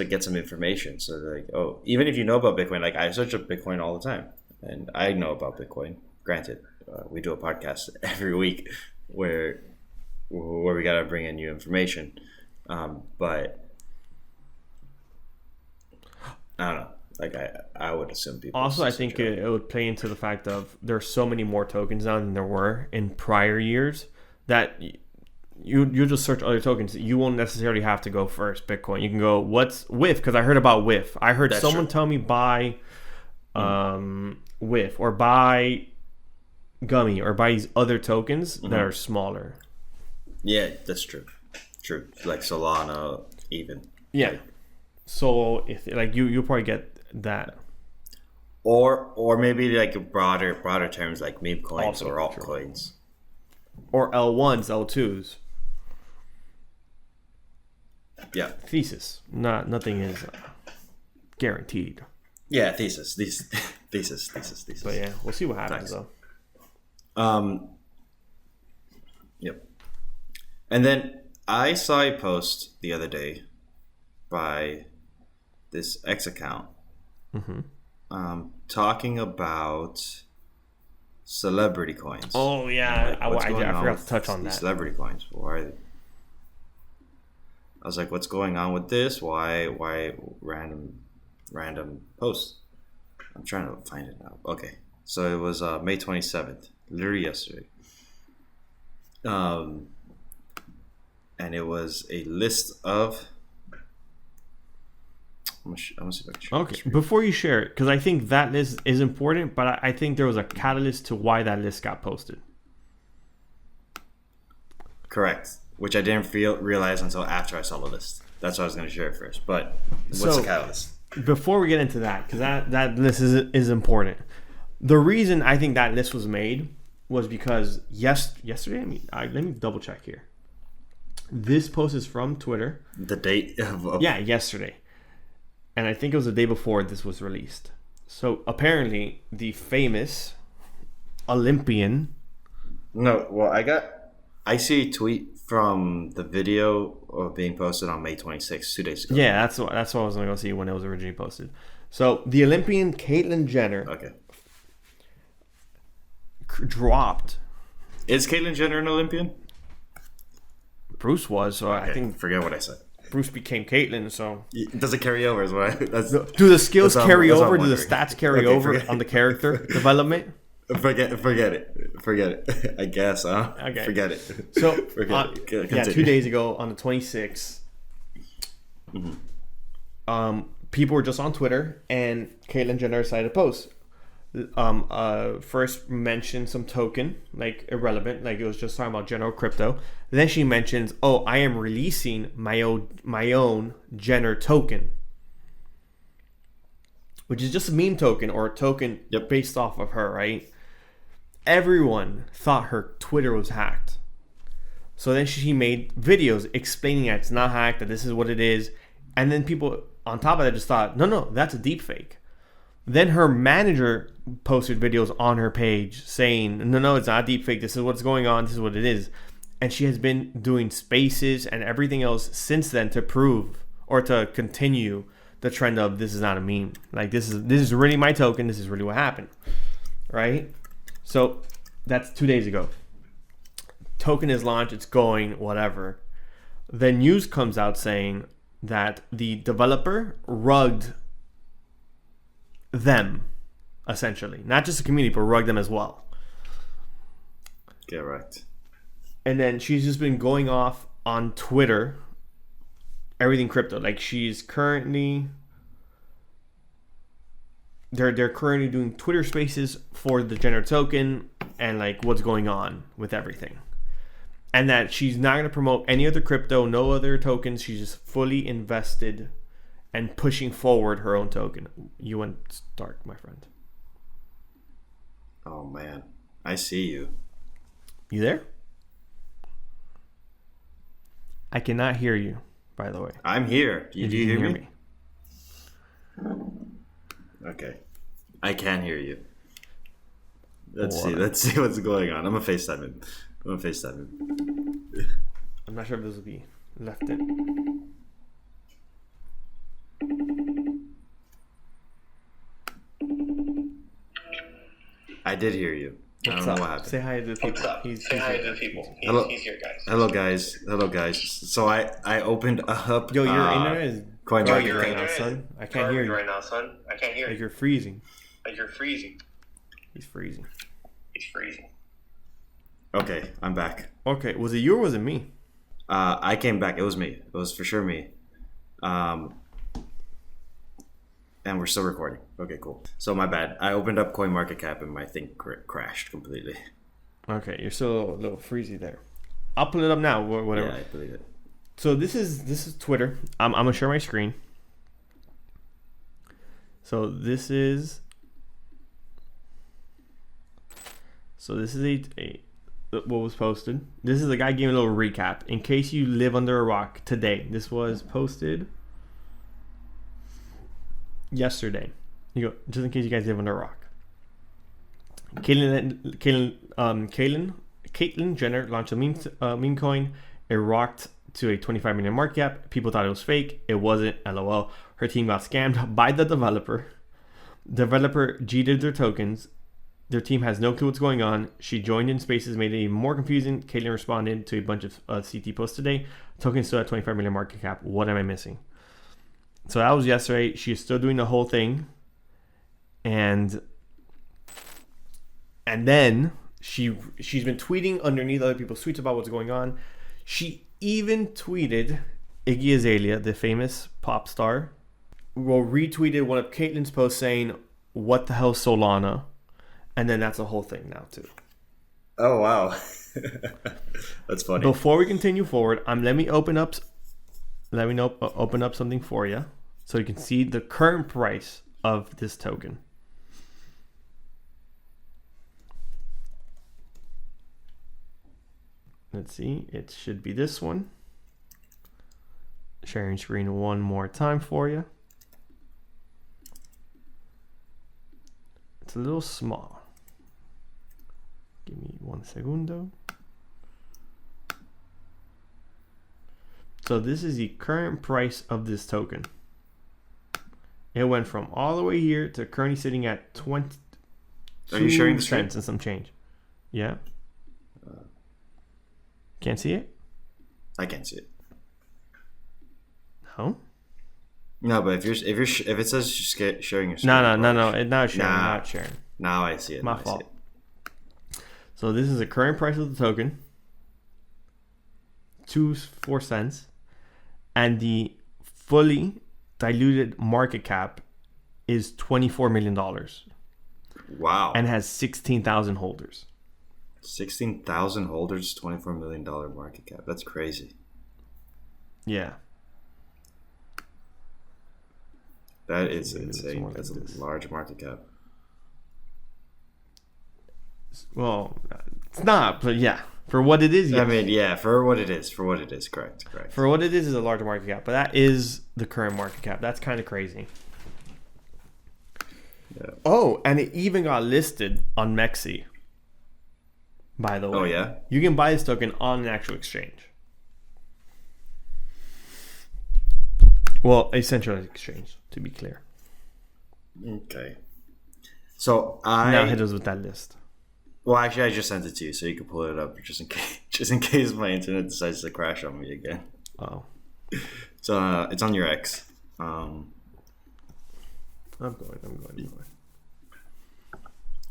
S2: get some information. So like, oh, even if you know about Bitcoin, like I search up Bitcoin all the time, and I know about Bitcoin. Granted, we do a podcast every week where we gotta bring in new information, but I don't know. Like I would assume people.
S1: Also, I think it would play into the fact of there's so many more tokens now than there were in prior years that you just search other tokens. You won't necessarily have to go first Bitcoin. You can go what's WIF, because I heard about WIF. I heard someone tell me buy WIF or buy Gummy or buy these other tokens that are smaller.
S2: Yeah, that's true. True, like Solana even.
S1: Yeah. So if like you probably get that.
S2: Or maybe like broader terms like meme coins or altcoins.
S1: Or L1s, L2s.
S2: Yeah.
S1: Thesis. Nothing is guaranteed.
S2: Yeah, thesis.
S1: But yeah, we'll see what happens though.
S2: Yep. And then I saw a post the other day by this X account talking about celebrity coins.
S1: Oh yeah, I forgot to touch on that.
S2: Celebrity coins. Why? I was like, what's going on with this? Why random posts? I'm trying to find it now. Okay, so it was May 27th, literally yesterday. And it was a list of. I'm gonna see if I can share.
S1: Okay, before you share it, because I think that list is important, but I think there was a catalyst to why that list got posted.
S2: Correct, which I didn't realize until after I saw the list. That's why I was going to share it first. But what's the catalyst? Before
S1: we get into that, because that list is important. The reason I think that list was made was because yesterday. Let me double check here. This post is from Twitter.
S2: The date of
S1: yesterday. And I think it was the day before this was released. So apparently the famous Olympian.
S2: No, well, I see a tweet from the video of being posted on May 26th, 2 days ago.
S1: Yeah, that's what I was going to go see when it was originally posted. So the Olympian Caitlyn Jenner dropped.
S2: Is Caitlyn Jenner an Olympian?
S1: Bruce was, so I think.
S2: Forget what I said.
S1: Bruce became Caitlyn, so
S2: does it carry over? Is what
S1: do the skills carry over? Do the stats carry over on the character development?
S2: Forget it. I guess, huh?
S1: Okay.
S2: Forget it.
S1: So, 2 days ago on the 26th, people were just on Twitter, and Caitlyn Jenner decided to post. First mentioned some token, like irrelevant, like it was just talking about general crypto. Then she mentions, "Oh, I am releasing my own Jenner token," which is just a meme token or a token based off of her, right? Everyone thought her Twitter was hacked. So then she made videos explaining that it's not hacked, that this is what it is. And then people on top of that just thought, no, that's a deep fake. Then her manager posted videos on her page saying, no, it's not a deep fake. This is what's going on. This is what it is. And she has been doing spaces and everything else since then to prove or to continue the trend of this is not a meme. Like this is really my token. This is really what happened. Right? So that's 2 days ago. Token is launched. It's going, whatever. Then news comes out saying that the developer rugged them, essentially. Not just the community, but rugged them as well.
S2: Correct.
S1: And then she's just been going off on Twitter, everything crypto. Like she's currently... They're currently doing Twitter spaces for the Jenner token and like what's going on with everything. And that she's not going to promote any other crypto, no other tokens. She's just fully invested and pushing forward her own token. You went Stark, my friend.
S2: Oh man, I see you.
S1: You there? I cannot hear you, by the way.
S2: I'm here. Do you hear me? Okay. I can hear you. Let's see what's going on. I'm a FaceTime him.
S1: I'm not sure if this will be left in.
S2: I did hear you. I don't know what happened.
S1: Say hi to the people.
S2: Say hi to the people. He's here, guys. Hello, guys. So I opened up.
S1: Yo, your internet is
S2: going
S1: right now, son. I can't hear you. Like you're freezing. He's freezing.
S2: Okay, I'm back.
S1: Okay, was it you or was it me?
S2: I came back. It was me. It was for sure me. And we're still recording. Okay, cool. So my bad. I opened up CoinMarketCap and my thing crashed completely.
S1: Okay, you're still a little freezy there. I'll pull it up now. Whatever.
S2: Yeah, I believe it.
S1: So this is Twitter. I'm gonna share my screen. So this is a what was posted. This is a guy giving a little recap in case you live under a rock today. This was posted yesterday. You go just in case you guys live under a rock. Caitlyn Jenner launched a meme coin. It rocked to a 25 million market cap. People thought it was fake. It wasn't. LOL. Her team got scammed by the developer. Developer cheated their tokens. Their team has no clue what's going on. She joined in spaces, made it even more confusing. Caitlyn responded to a bunch of CT posts today. Tokens still at 25 million market cap. What am I missing? So that was yesterday. She's still doing the whole thing. And then she's been tweeting underneath other people's tweets about what's going on. She even tweeted Iggy Azalea, the famous pop star, retweeted one of Caitlyn's posts saying, "What the hell, Solana?" And then that's a whole thing now too.
S2: Oh wow, that's funny.
S1: Before we continue forward, let me open up something for you so you can see the current price of this token. Let's see, it should be this one. Sharing screen one more time for you. It's a little small. Give me 1 segundo. So this is the current price of this token. It went from all the way here to currently sitting at 20.
S2: Are you sharing the screen?
S1: Cents and some change. Yeah. Can't see it?
S2: I can't see it.
S1: No.
S2: No, but if it says sharing your screen.
S1: No. It's not sharing. Not sharing.
S2: Now I see it.
S1: My fault. So this is the current price of the token. 4 cents. And the fully diluted market cap is $24 million.
S2: Wow.
S1: And has 16,000 holders.
S2: 16,000 holders, $24 million market cap. That's crazy.
S1: Yeah.
S2: That is insane. That's a large market cap.
S1: Well, it's not, but yeah. For what it is, yes.
S2: I mean, yeah, for what it is. Correct.
S1: For what it is a large market cap. But that is the current market cap. That's kind of crazy. Yeah. Oh, and it even got listed on Mexi. By the way.
S2: Oh, yeah?
S1: You can buy this token on an actual exchange. Well, a centralized exchange, to be clear.
S2: Okay. So
S1: now hit us with that list.
S2: Well, actually, I just sent it to you, so you can pull it up just in case my internet decides to crash on me again.
S1: Oh.
S2: So it's on your X.
S1: I'm going.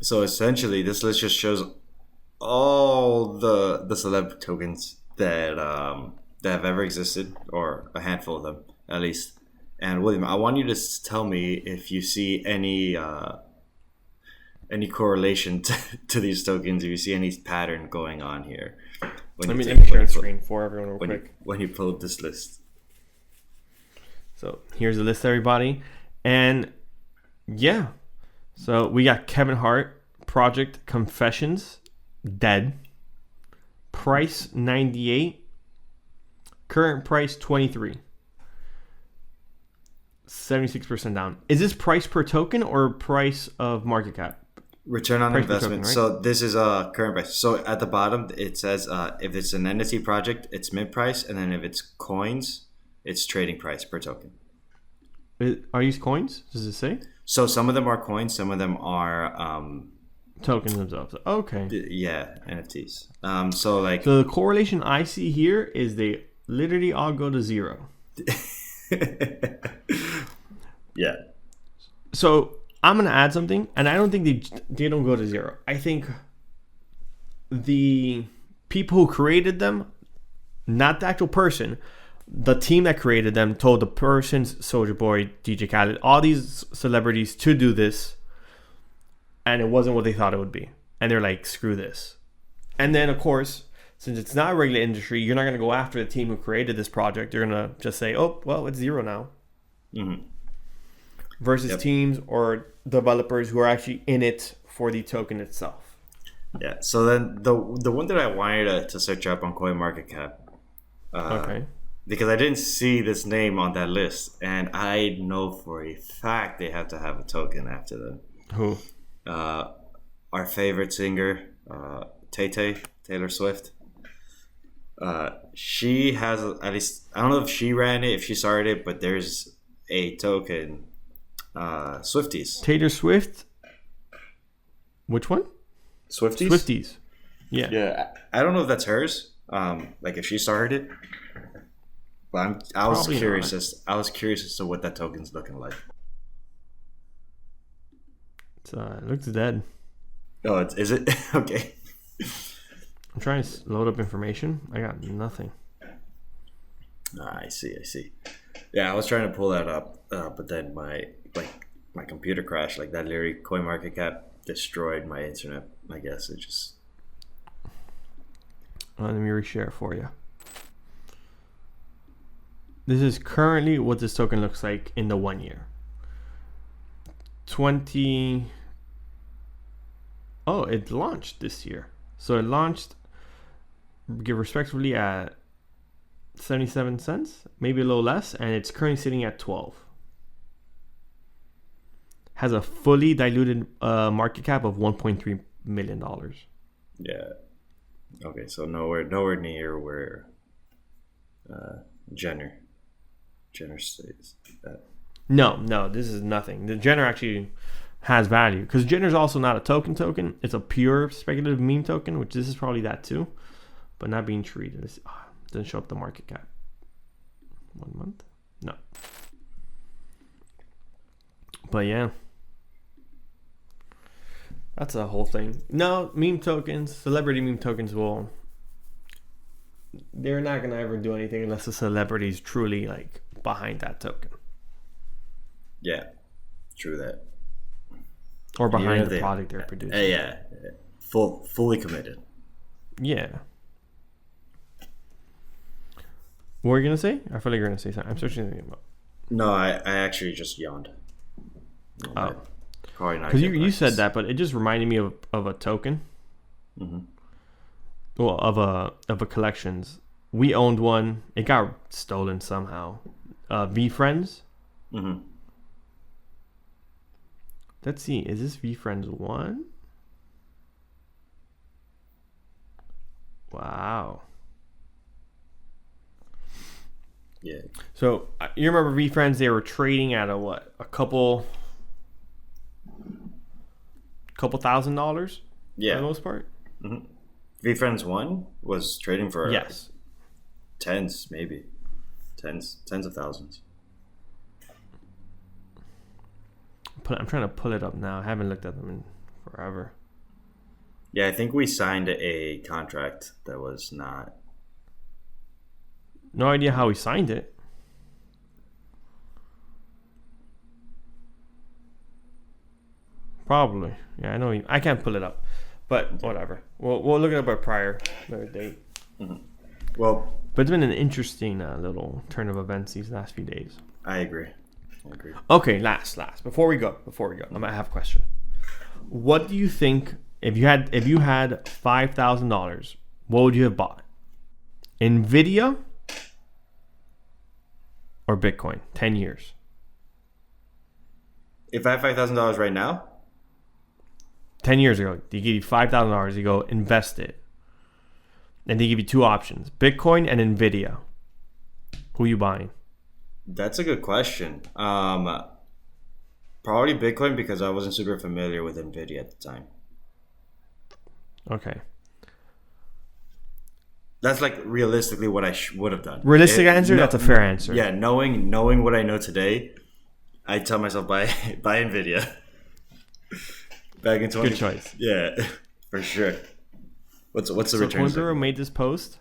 S2: So essentially, this list just shows all the celeb tokens that have ever existed, or a handful of them at least. And William, I want you to tell me if you see any correlation to these tokens, if you see any pattern going on here.
S1: Let me share the screen for everyone real quick.
S2: When you pull up this list.
S1: So here's the list, everybody. And yeah, so we got Kevin Hart Project Confessions, dead. Price 98. Current price 23. 76% down. Is this price per token or price of market cap?
S2: Return on
S1: Price per
S2: investment.
S1: token, right?
S2: So this is a current price. So at the bottom it says if it's an NFT project, it's mint price, and then if it's coins, it's trading price per token.
S1: Are these coins? Does it say?
S2: So some of them are coins, some of them are
S1: Tokens themselves. Okay.
S2: NFTs. So like
S1: So the correlation I see here is they literally all go to zero.
S2: yeah.
S1: So I'm gonna add something, and I don't think they don't go to zero. I think the people who created them, not the actual person, the team that created them told the person's Soulja Boy, DJ Khaled, all these celebrities to do this, and it wasn't what they thought it would be, and they're like, screw this. And then of course, since it's not a regular industry, you're not gonna go after the team who created this project. You're gonna just say, oh well, it's zero now.
S2: Mm-hmm.
S1: Versus teams or developers who are actually in it for the token itself.
S2: Yeah. So then the one that I wanted to search up on CoinMarketCap,
S1: Okay.
S2: because I didn't see this name on that list, and I know for a fact they have to have a token after them.
S1: Who?
S2: Our favorite singer, Taylor Swift. She has at least, I don't know if she ran it, if she started it, but there's a token. Swifties.
S1: Taylor Swift. Which one?
S2: Swifties.
S1: Swifties. Yeah.
S2: Yeah. I don't know if that's hers. Like if she started it. But I was
S1: Probably
S2: curious
S1: not.
S2: as to what that token's looking like.
S1: It looks dead.
S2: Oh, is it? Okay.
S1: I'm trying to load up information. I got nothing.
S2: I see. Yeah, I was trying to pull that up, but then my computer crashed. Like that literally CoinMarketCap destroyed my internet. I guess it just.
S1: Let me reshare for you. This is currently what this token looks like in the 1 year. 20. Oh, it launched this year. So it launched, respectively, at 77 cents, maybe a little less, and it's currently sitting at 12. Has a fully diluted market cap of $1.3 million.
S2: Yeah. Okay, so nowhere near where Jenner stays at.
S1: No, this is nothing. The Jenner actually has value because Jenner's also not a token. It's a pure speculative meme token, which this is probably that too, but not being treated. This doesn't show up the market cap. 1 month? No. But yeah. That's a whole thing. No, meme tokens, celebrity meme tokens they're not going to ever do anything unless the celebrity is truly like behind that token.
S2: Yeah, true that.
S1: Or behind the product they're producing.
S2: Yeah. Fully committed.
S1: Yeah. What were you going to say? I feel like you're going to say something. I'm searching something about.
S2: No, I actually just yawned.
S1: Oh.
S2: Probably not.
S1: Because you said that, but it just reminded me of a token.
S2: Mm-hmm.
S1: Well, of a collections. We owned one. It got stolen somehow. V-Friends.
S2: Mm-hmm.
S1: Let's see. Is this V-Friends 1? Wow.
S2: Yeah.
S1: So you remember V-Friends? They were trading at a couple $1,000.
S2: Yeah.
S1: For the most part.
S2: Mm-hmm. V-Friends 1 was trading for
S1: yes,
S2: tens of thousands.
S1: I'm trying to pull it up now. I haven't looked at them in forever.
S2: Yeah, I think we signed a contract that was not.
S1: No idea how he signed it. Probably. Yeah, I know. I can't pull it up, but whatever. We'll look it up at another date.
S2: Mm-hmm. Well,
S1: but it's been an interesting little turn of events these last few days.
S2: I agree.
S1: Okay, last. Before we go, I have a question. What do you think If you had $5,000, what would you have bought? Nvidia or Bitcoin? 10 years.
S2: If I have $5,000 right now,
S1: 10 years ago, they give you $5,000. You go invest it, and they give you two options: Bitcoin and Nvidia. Who are you buying?
S2: that's a good question. Probably Bitcoin because I wasn't super familiar with Nvidia at the time.
S1: Okay.
S2: That's like realistically what I would have done.
S1: Realistic answer? That's a fair answer.
S2: Yeah, knowing what I know today, I tell myself buy Nvidia. Back in 20.
S1: Good choice.
S2: Yeah, for sure. What's the
S1: So
S2: return?
S1: Cointuro made this post.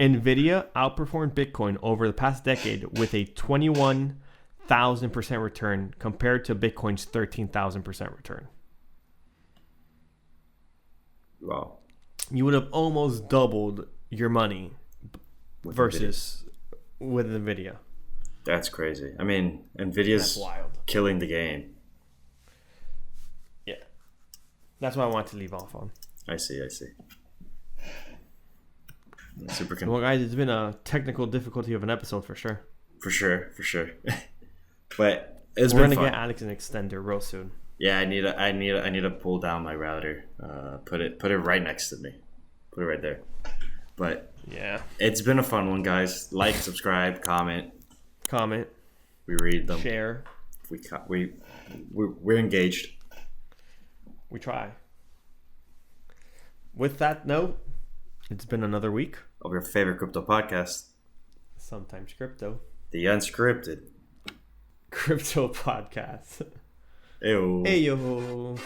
S1: Nvidia outperformed Bitcoin over the past decade with a 21,000% return compared to Bitcoin's 13,000% return.
S2: Wow.
S1: You would have almost doubled your money versus with Nvidia.
S2: That's crazy. I mean, Nvidia's
S1: wild.
S2: killing the game.
S1: Yeah. That's what I want to leave off on.
S2: I see. Super
S1: Well, guys, it's been a technical difficulty of an episode for sure.
S2: For sure. But it's
S1: We're
S2: been
S1: gonna
S2: fun.
S1: get Alex an extender real soon.
S2: Yeah, I need to pull down my router. Put it right next to me. Put it right there. But
S1: Yeah.
S2: it's been a fun one, guys. Like, subscribe, comment.
S1: We
S2: read them.
S1: share.
S2: We're engaged.
S1: We try. With that note, it's been another week.
S2: Of your favorite crypto podcast,
S1: Sometimes crypto.
S2: The Unscripted.
S1: Crypto podcast.
S2: Ew.
S1: Hey yo.